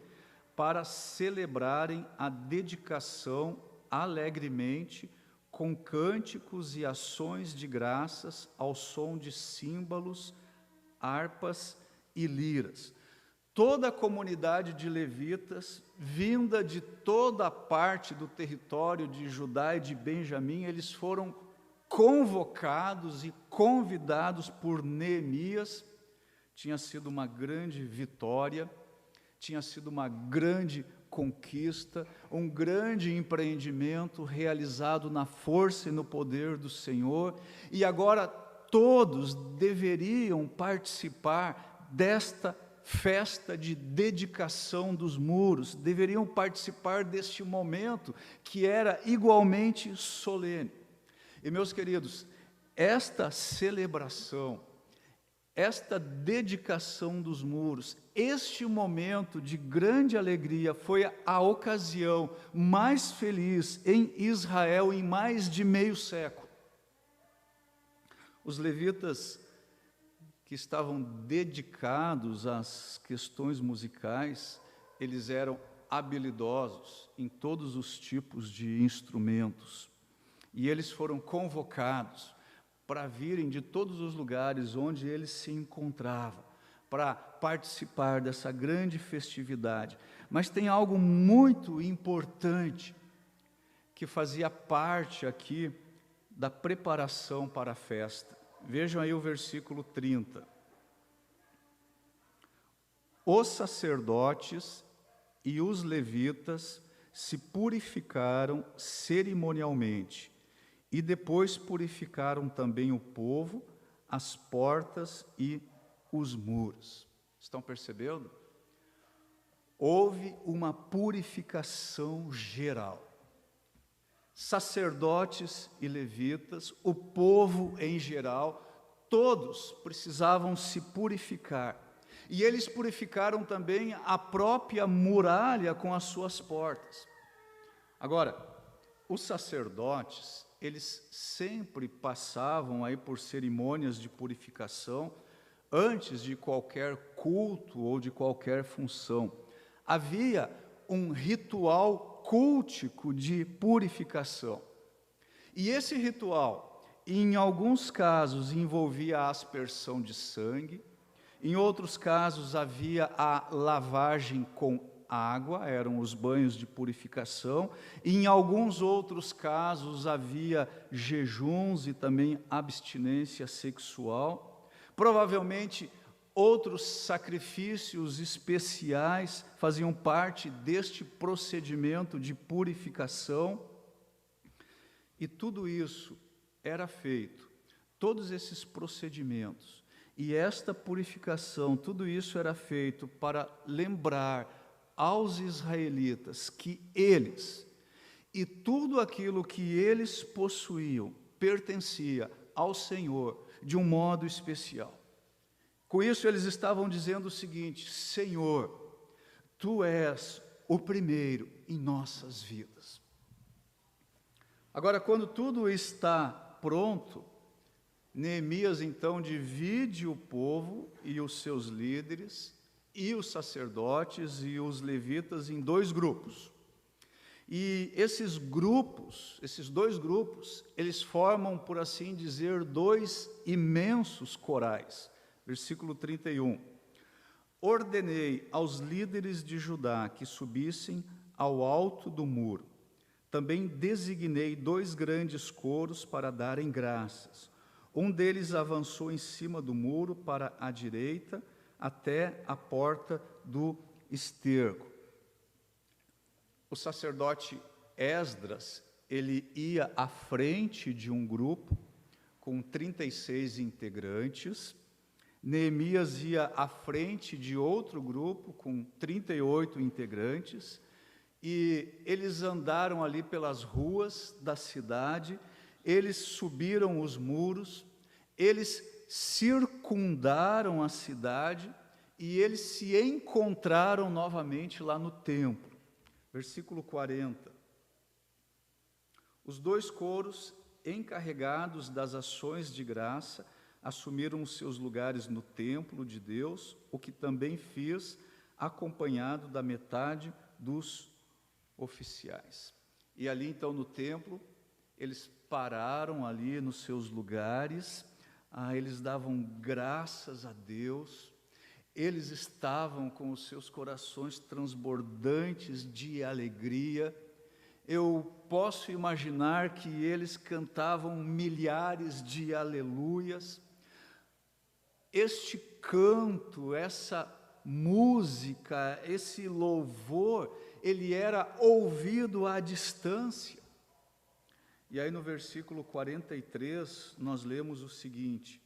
para celebrarem a dedicação alegremente, com cânticos e ações de graças, ao som de símbolos, harpas e liras. Toda a comunidade de levitas, vinda de toda a parte do território de Judá e de Benjamim, eles foram convocados e convidados por Neemias. Tinha sido uma grande vitória, tinha sido uma grande conquista, um grande empreendimento realizado na força e no poder do Senhor, e agora todos deveriam participar desta festa de dedicação dos muros, deveriam participar deste momento que era igualmente solene. E, meus queridos, esta celebração, esta dedicação dos muros, este momento de grande alegria foi a ocasião mais feliz em Israel em mais de meio século. Os levitas que estavam dedicados às questões musicais, eles eram habilidosos em todos os tipos de instrumentos. E eles foram convocados para virem de todos os lugares onde eles se encontravam, para participar dessa grande festividade. Mas tem algo muito importante que fazia parte aqui da preparação para a festa. Vejam aí o versículo 30. Os sacerdotes e os levitas se purificaram cerimonialmente e depois purificaram também o povo, as portas e os muros. Estão percebendo? Houve uma purificação geral. Sacerdotes e levitas, o povo em geral, todos precisavam se purificar. E eles purificaram também a própria muralha com as suas portas. Agora, os sacerdotes, eles sempre passavam aí por cerimônias de purificação antes de qualquer culto ou de qualquer função. Havia um ritual cultico de purificação. E esse ritual, em alguns casos, envolvia a aspersão de sangue, em outros casos havia a lavagem com água, eram os banhos de purificação, e em alguns outros casos havia jejuns e também abstinência sexual. Provavelmente outros sacrifícios especiais faziam parte deste procedimento de purificação. E tudo isso era feito, todos esses procedimentos, e esta purificação, tudo isso era feito para lembrar aos israelitas que eles e tudo aquilo que eles possuíam pertencia ao Senhor de um modo especial. Com isso eles estavam dizendo o seguinte: Senhor, Tu és o primeiro em nossas vidas. Agora, quando tudo está pronto, Neemias então divide o povo e os seus líderes, e os sacerdotes e os levitas em dois grupos. E esses dois grupos, eles formam, por assim dizer, dois imensos corais. Versículo 31. Ordenei aos líderes de Judá que subissem ao alto do muro. Também designei 2 grandes coros para darem graças. Um deles avançou em cima do muro para a direita, até a porta do esterco. O sacerdote Esdras, ele ia à frente de um grupo com 36 integrantes. Neemias ia à frente de outro grupo com 38 integrantes. E eles andaram ali pelas ruas da cidade, eles subiram os muros, eles circundaram a cidade e eles se encontraram novamente lá no templo. Versículo 40. Os 2 coros encarregados das ações de graça assumiram os seus lugares no templo de Deus, o que também fiz, acompanhado da metade dos oficiais. E ali então no templo, eles pararam ali nos seus lugares, eles davam graças a Deus, eles estavam com os seus corações transbordantes de alegria. Eu posso imaginar que eles cantavam milhares de aleluias. Este canto, essa música, esse louvor, ele era ouvido à distância. E aí no versículo 43, nós lemos o seguinte: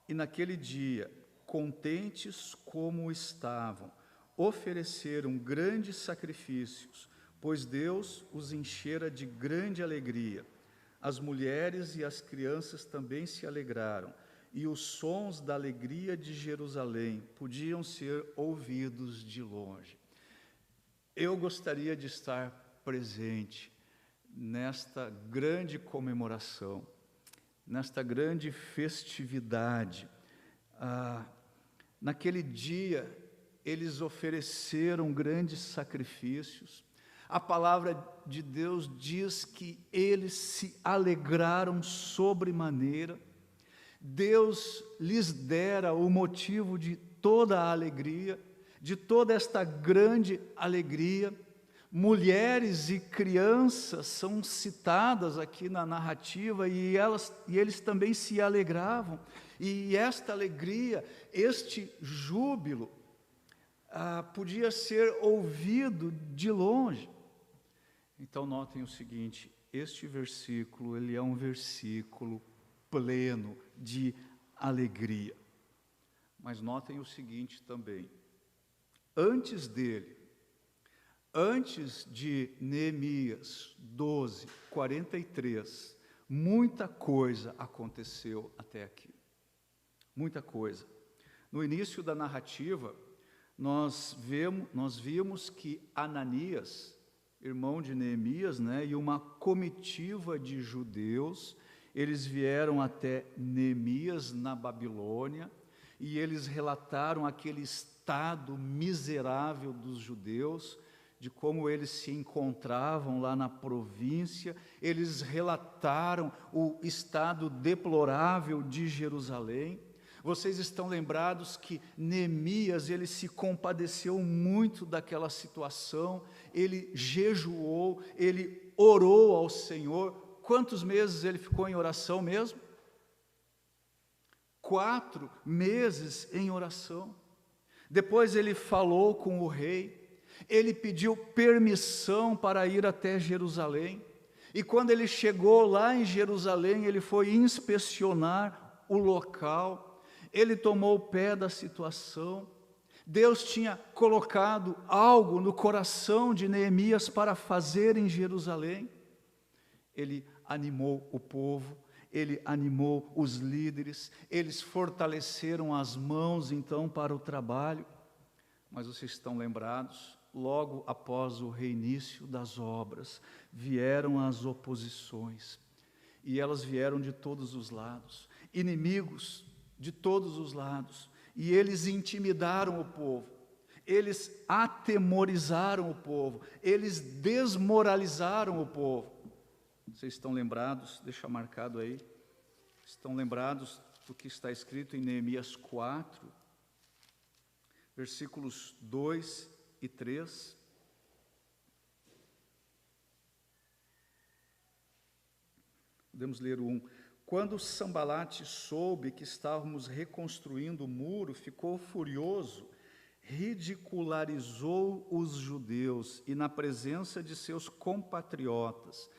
e naquele dia, contentes como estavam, ofereceram grandes sacrifícios, pois Deus os enchera de grande alegria. As mulheres e as crianças também se alegraram, e os sons da alegria de Jerusalém podiam ser ouvidos de longe. Eu gostaria de estar presente nesta grande comemoração, nesta grande festividade. Naquele dia, eles ofereceram grandes sacrifícios. A palavra de Deus diz que eles se alegraram sobremaneira. Deus lhes dera o motivo de toda a alegria, de toda esta grande alegria. mulheres e crianças são citadas aqui na narrativa, e eles também se alegravam, e esta alegria, este júbilo, podia ser ouvido de longe. Então notem o seguinte, este versículo, ele é um versículo pleno de alegria. Mas notem o seguinte também, antes de Neemias 12, 43, muita coisa aconteceu até aqui. Muita coisa. No início da narrativa, nós vimos que Ananias, irmão de Neemias, e uma comitiva de judeus, eles vieram até Neemias na Babilônia, e eles relataram aquele estado miserável dos judeus, de como eles se encontravam lá na província. Eles relataram o estado deplorável de Jerusalém. Vocês estão lembrados que Neemias, ele se compadeceu muito daquela situação, ele jejuou, ele orou ao Senhor. Quantos meses ele ficou em oração mesmo? 4 meses em oração. Depois ele falou com o rei, ele pediu permissão para ir até Jerusalém, e quando ele chegou lá em Jerusalém, ele foi inspecionar o local, ele tomou o pé da situação. Deus tinha colocado algo no coração de Neemias para fazer em Jerusalém. Ele animou o povo, ele animou os líderes, eles fortaleceram as mãos então para o trabalho. Mas vocês estão lembrados, logo após o reinício das obras, vieram as oposições, e elas vieram de todos os lados, inimigos de todos os lados, e eles intimidaram o povo, eles atemorizaram o povo, eles desmoralizaram o povo. Vocês estão lembrados, deixa marcado aí, estão lembrados do que está escrito em Neemias 4, versículos 2 e 3. Podemos ler o 1. Quando Sambalate soube que estávamos reconstruindo o muro, ficou furioso, ridicularizou os judeus e, na presença de seus compatriotas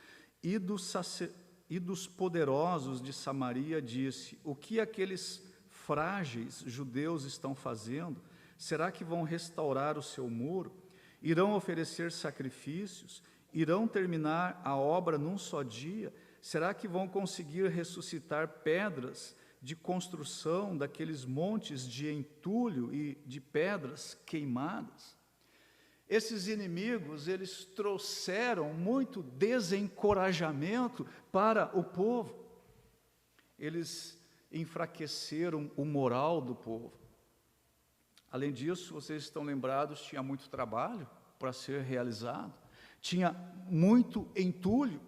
e dos poderosos de Samaria, disse: o que aqueles frágeis judeus estão fazendo? Será que vão restaurar o seu muro? Irão oferecer sacrifícios? Irão terminar a obra num só dia? Será que vão conseguir ressuscitar pedras de construção daqueles montes de entulho e de pedras queimadas? Esses inimigos, eles trouxeram muito desencorajamento para o povo. Eles enfraqueceram o moral do povo. Além disso, vocês estão lembrados, tinha muito trabalho para ser realizado, tinha muito entulho,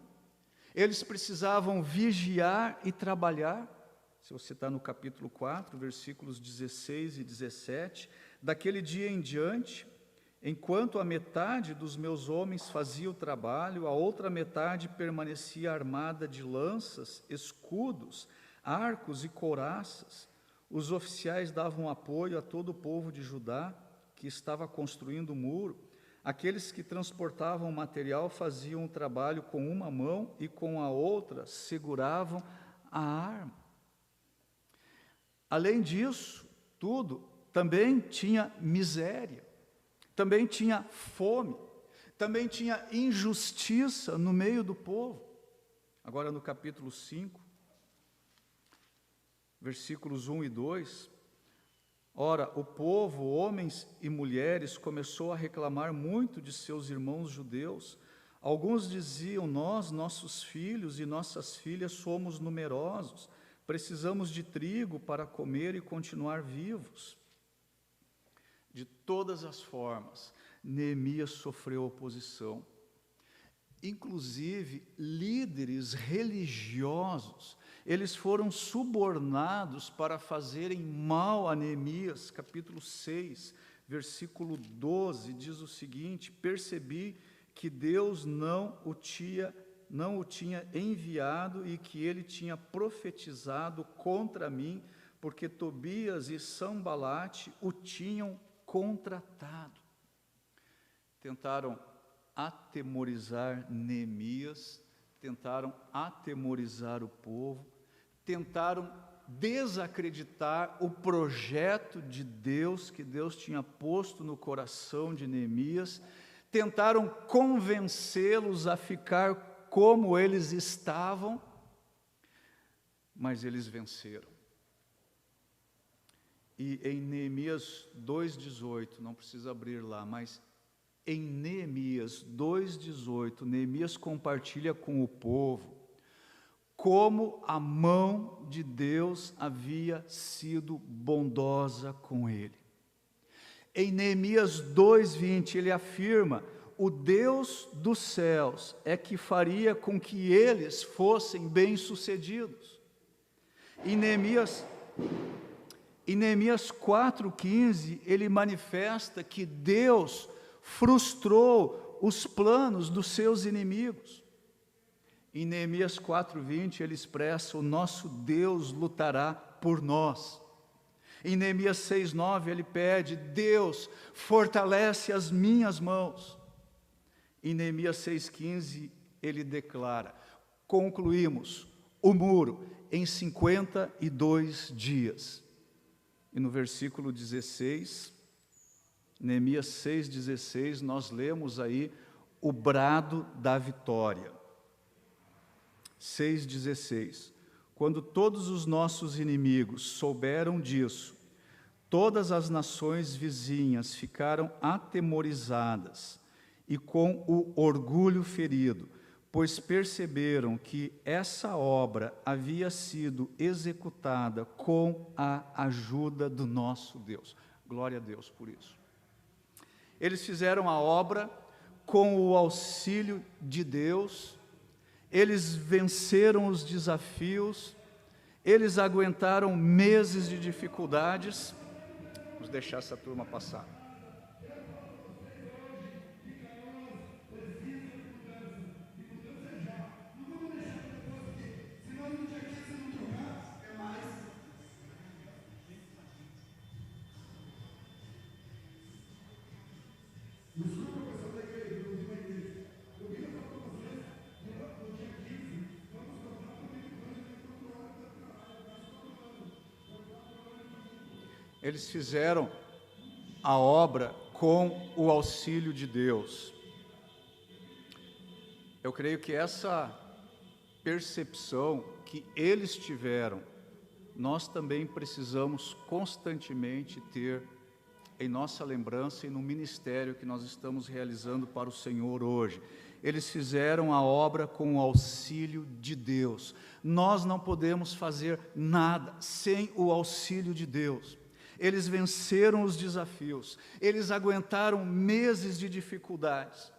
eles precisavam vigiar e trabalhar. Se você está no capítulo 4, versículos 16 e 17, daquele dia em diante, enquanto a metade dos meus homens fazia o trabalho, a outra metade permanecia armada de lanças, escudos, arcos e couraças. Os oficiais davam apoio a todo o povo de Judá, que estava construindo o muro. Aqueles que transportavam o material faziam o trabalho com uma mão e com a outra seguravam a arma. Além disso, tudo, também tinha miséria, também tinha fome, também tinha injustiça no meio do povo. Agora no capítulo 5, versículos 1 e 2, ora, o povo, homens e mulheres, começou a reclamar muito de seus irmãos judeus. Alguns diziam: nossos filhos e nossas filhas somos numerosos, precisamos de trigo para comer e continuar vivos. De todas as formas, Neemias sofreu oposição. Inclusive, líderes religiosos, eles foram subornados para fazerem mal a Neemias. Capítulo 6, versículo 12, diz o seguinte: percebi que Deus não o tinha enviado e que ele tinha profetizado contra mim, porque Tobias e Sambalate o tinham contratado. Tentaram atemorizar Neemias, tentaram atemorizar o povo, tentaram desacreditar o projeto de Deus que Deus tinha posto no coração de Neemias, tentaram convencê-los a ficar como eles estavam, mas eles venceram. E em Neemias 2,18, não precisa abrir lá, mas em Neemias 2,18, Neemias compartilha com o povo como a mão de Deus havia sido bondosa com ele. Em Neemias 2,20, ele afirma: o Deus dos céus é que faria com que eles fossem bem-sucedidos. Em Neemias 4,15, ele manifesta que Deus frustrou os planos dos seus inimigos. Em Neemias 4,20, ele expressa: o nosso Deus lutará por nós. Em Neemias 6,9, ele pede: Deus, fortalece as minhas mãos. Em Neemias 6,15, ele declara: concluímos o muro em 52 dias. E no versículo 16, Neemias 6,16, nós lemos aí o brado da vitória. 6,16, quando todos os nossos inimigos souberam disso, todas as nações vizinhas ficaram atemorizadas e com o orgulho ferido, pois perceberam que essa obra havia sido executada com a ajuda do nosso Deus. Glória a Deus por isso. Eles fizeram a obra com o auxílio de Deus. Eles venceram os desafios, eles aguentaram meses de dificuldades. Vamos deixar essa turma passar. Eles fizeram a obra com o auxílio de Deus. Eu creio que essa percepção que eles tiveram, nós também precisamos constantemente ter em nossa lembrança e no ministério que nós estamos realizando para o Senhor hoje. Eles fizeram a obra com o auxílio de Deus. Nós não podemos fazer nada sem o auxílio de Deus. Eles venceram os desafios, eles aguentaram meses de dificuldades,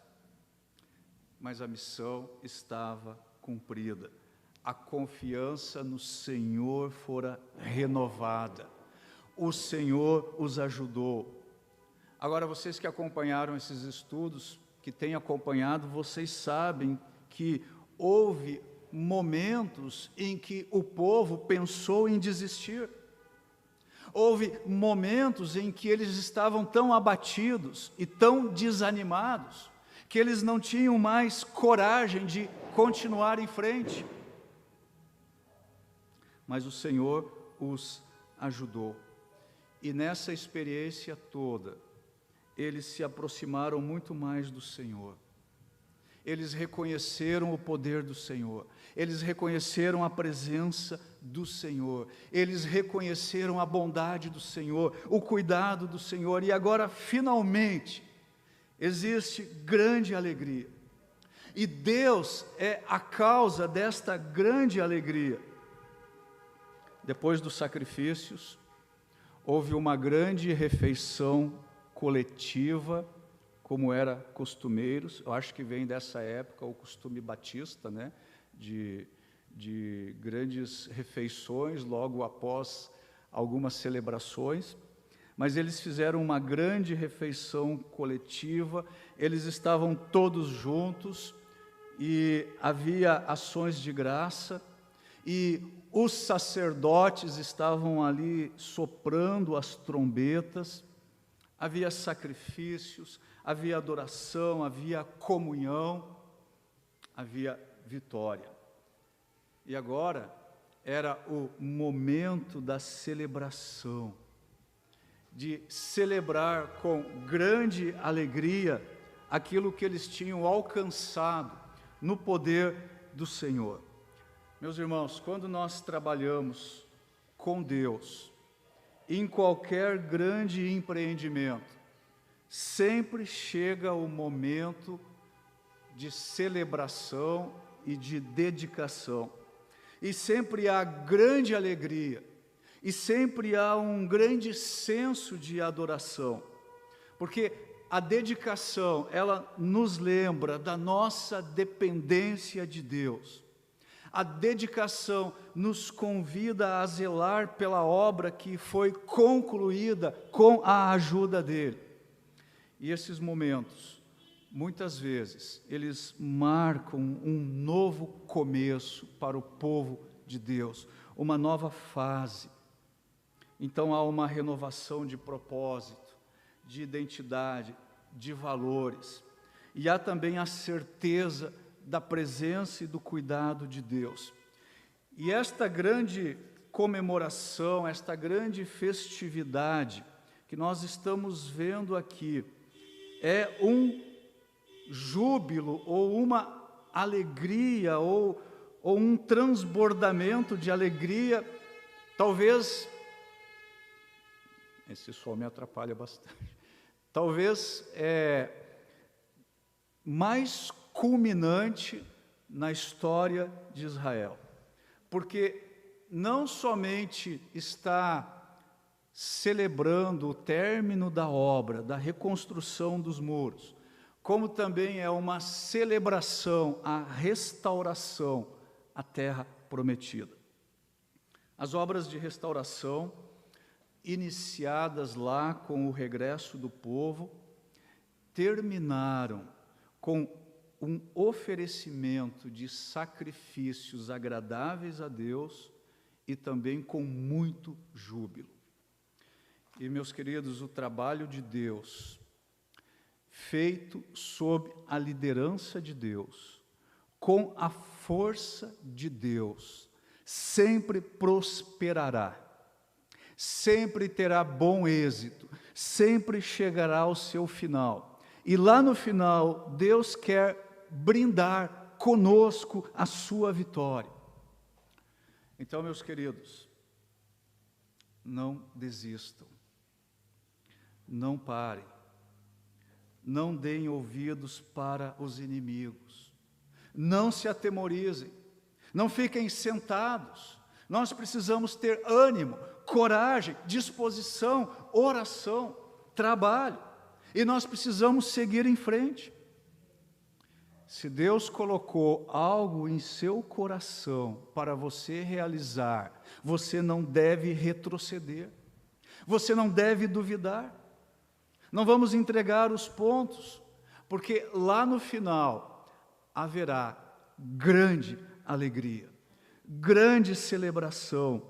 mas a missão estava cumprida. A confiança no Senhor fora renovada, o Senhor os ajudou. Agora, vocês que acompanharam esses estudos, que têm acompanhado, vocês sabem que houve momentos em que o povo pensou em desistir. Houve momentos em que eles estavam tão abatidos e tão desanimados, que eles não tinham mais coragem de continuar em frente. Mas o Senhor os ajudou. E nessa experiência toda, eles se aproximaram muito mais do Senhor. Eles reconheceram o poder do Senhor, eles reconheceram a presença do Senhor, eles reconheceram a bondade do Senhor, o cuidado do Senhor, e agora, finalmente, existe grande alegria. E Deus é a causa desta grande alegria. Depois dos sacrifícios, houve uma grande refeição coletiva, como era costumeiro. Eu acho que vem dessa época o costume batista, né, de grandes refeições logo após algumas celebrações. mas eles fizeram uma grande refeição coletiva, eles estavam todos juntos, e havia ações de graça, e os sacerdotes estavam ali soprando as trombetas, havia sacrifícios, havia adoração, havia comunhão, havia vitória. E agora era o momento da celebração, de celebrar com grande alegria aquilo que eles tinham alcançado no poder do Senhor. Meus irmãos, quando nós trabalhamos com Deus, em qualquer grande empreendimento, sempre chega o momento de celebração e de dedicação. E sempre há grande alegria, e sempre há um grande senso de adoração, porque a dedicação, ela nos lembra da nossa dependência de Deus. A dedicação nos convida a zelar pela obra que foi concluída com a ajuda dEle. E esses momentos, muitas vezes, eles marcam um novo começo para o povo de Deus, uma nova fase. Então há uma renovação de propósito, de identidade, de valores. E há também a certeza da presença e do cuidado de Deus. E esta grande comemoração, esta grande festividade que nós estamos vendo aqui, é um júbilo, ou uma alegria, ou um transbordamento de alegria. Talvez, esse som me atrapalha bastante, talvez mais culminante na história de Israel, porque não somente está celebrando o término da obra, da reconstrução dos muros, como também é uma celebração à restauração à terra prometida. As obras de restauração, iniciadas lá com o regresso do povo, terminaram com um oferecimento de sacrifícios agradáveis a Deus e também com muito júbilo. E, meus queridos, o trabalho de Deus, feito sob a liderança de Deus, com a força de Deus, sempre prosperará, sempre terá bom êxito, sempre chegará ao seu final. E lá no final, Deus quer brindar conosco a sua vitória. Então, meus queridos, não desistam, não parem, não deem ouvidos para os inimigos, não se atemorizem, não fiquem sentados. Nós precisamos ter ânimo, coragem, disposição, oração, trabalho, e nós precisamos seguir em frente. Se Deus colocou algo em seu coração para você realizar, você não deve retroceder, você não deve duvidar. Não vamos entregar os pontos, porque lá no final haverá grande alegria, grande celebração,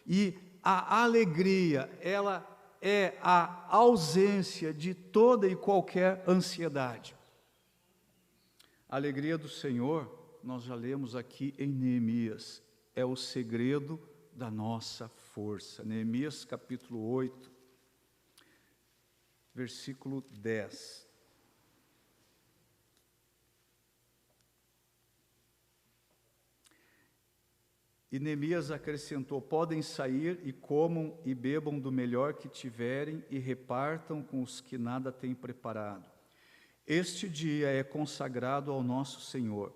e a alegria, ela é a ausência de toda e qualquer ansiedade. A alegria do Senhor, nós já lemos aqui em Neemias, é o segredo da nossa força. Neemias capítulo 8, versículo 10. E Neemias acrescentou: podem sair e comam e bebam do melhor que tiverem e repartam com os que nada têm preparado. Este dia é consagrado ao nosso Senhor.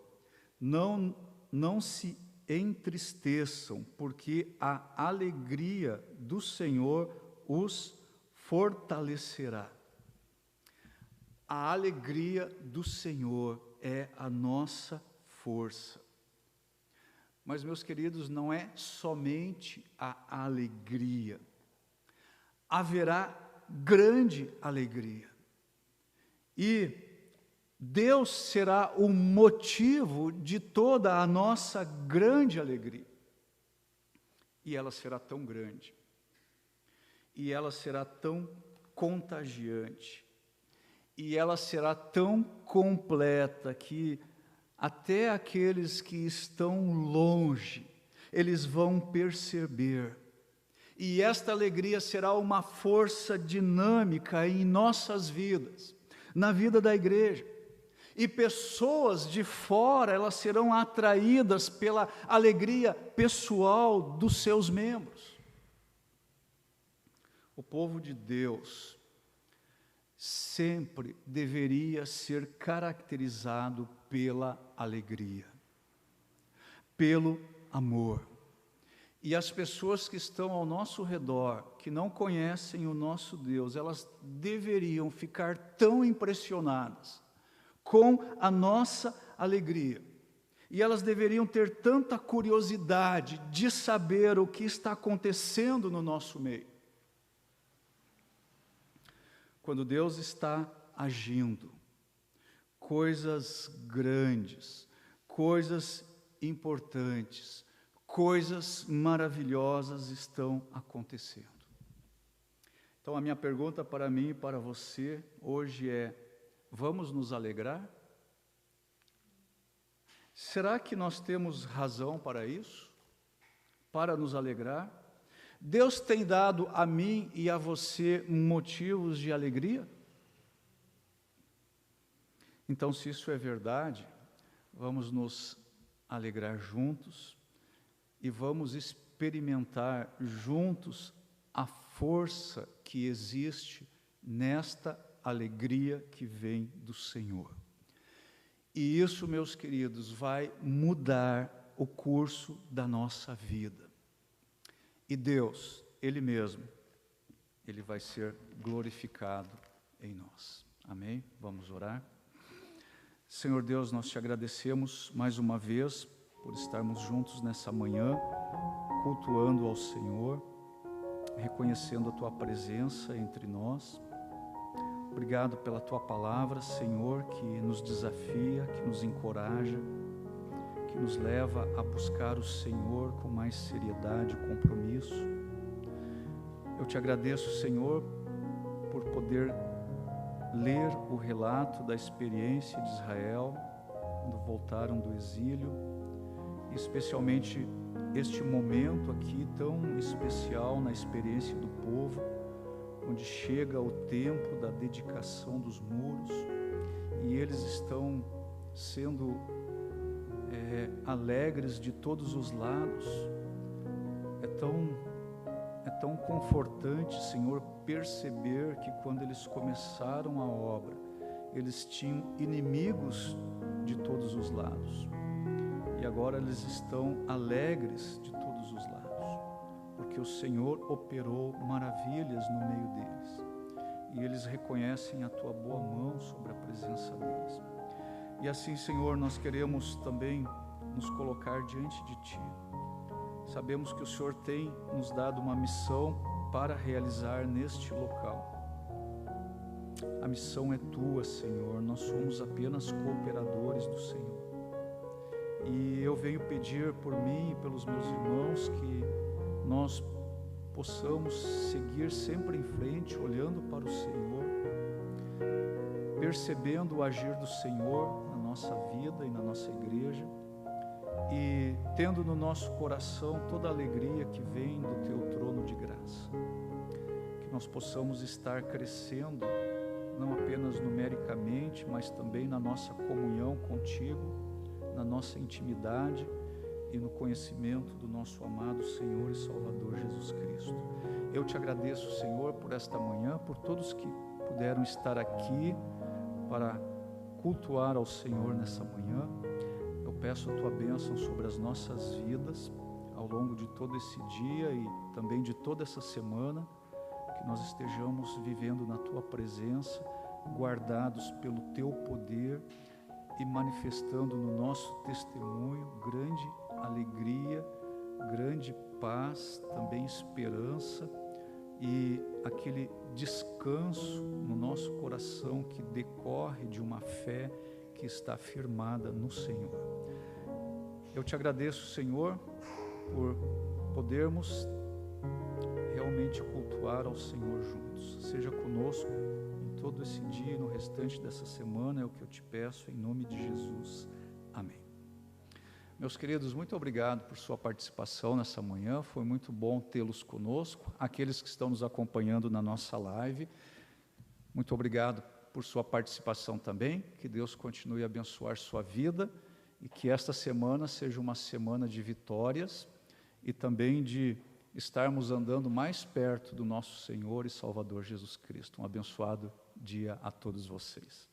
Não se entristeçam, porque a alegria do Senhor os fortalecerá. A alegria do Senhor é a nossa força. Mas, meus queridos, não é somente a alegria. Haverá grande alegria. E Deus será o motivo de toda a nossa grande alegria. E ela será tão grande, e ela será tão contagiante, e ela será tão completa que até aqueles que estão longe, eles vão perceber. E esta alegria será uma força dinâmica em nossas vidas, na vida da igreja. E pessoas de fora, elas serão atraídas pela alegria pessoal dos seus membros. O povo de Deus sempre deveria ser caracterizado pela alegria, pelo amor. E as pessoas que estão ao nosso redor, que não conhecem o nosso Deus, elas deveriam ficar tão impressionadas com a nossa alegria. E elas deveriam ter tanta curiosidade de saber o que está acontecendo no nosso meio. Quando Deus está agindo, coisas grandes, coisas importantes, coisas maravilhosas estão acontecendo. Então a minha pergunta para mim e para você hoje é: vamos nos alegrar? Será que nós temos razão para isso? Para nos alegrar? Deus tem dado a mim e a você motivos de alegria? Então, se isso é verdade, vamos nos alegrar juntos e vamos experimentar juntos a força que existe nesta alegria que vem do Senhor. E isso, meus queridos, vai mudar o curso da nossa vida. E Deus, Ele mesmo, Ele vai ser glorificado em nós. Amém? Vamos orar? Senhor Deus, nós te agradecemos mais uma vez por estarmos juntos nessa manhã, cultuando ao Senhor, reconhecendo a Tua presença entre nós. Obrigado pela Tua palavra, Senhor, que nos desafia, que nos encoraja, que nos leva a buscar o Senhor com mais seriedade e compromisso. Eu te agradeço, Senhor, por poder ler o relato da experiência de Israel, quando voltaram do exílio, e especialmente este momento aqui tão especial na experiência do povo, onde chega o tempo da dedicação dos muros, e eles estão sendo alegres de todos os lados. É tão confortante, Senhor, perceber que quando eles começaram a obra, eles tinham inimigos de todos os lados, e agora eles estão alegres de todos os lados, porque o Senhor operou maravilhas no meio deles, e eles reconhecem a Tua boa mão sobre a presença deles. E assim, Senhor, nós queremos também nos colocar diante de Ti. Sabemos que o Senhor tem nos dado uma missão para realizar neste local. A missão é Tua, Senhor, nós somos apenas cooperadores do Senhor. E eu venho pedir por mim e pelos meus irmãos que nós possamos seguir sempre em frente, olhando para o Senhor, percebendo o agir do Senhor na nossa vida e na nossa igreja, e tendo no nosso coração toda a alegria que vem do Teu trono de graça. Que nós possamos estar crescendo, não apenas numericamente, mas também na nossa comunhão contigo, na nossa intimidade e no conhecimento do nosso amado Senhor e Salvador Jesus Cristo. Eu te agradeço, Senhor, por esta manhã, por todos que puderam estar aqui para cultuar ao Senhor nessa manhã. Eu peço a Tua bênção sobre as nossas vidas ao longo de todo esse dia e também de toda essa semana, que nós estejamos vivendo na Tua presença, guardados pelo Teu poder e manifestando no nosso testemunho grande alegria, grande paz, também esperança, e aquele descanso no nosso coração que decorre de uma fé que está firmada no Senhor. Eu te agradeço, Senhor, por podermos realmente cultuar ao Senhor juntos. Seja conosco em todo esse dia e no restante dessa semana, é o que eu te peço, em nome de Jesus. Amém. Meus queridos, muito obrigado por sua participação nessa manhã, foi muito bom tê-los conosco. Aqueles que estão nos acompanhando na nossa live, muito obrigado por sua participação também, que Deus continue a abençoar sua vida e que esta semana seja uma semana de vitórias e também de estarmos andando mais perto do nosso Senhor e Salvador Jesus Cristo. Um abençoado dia a todos vocês.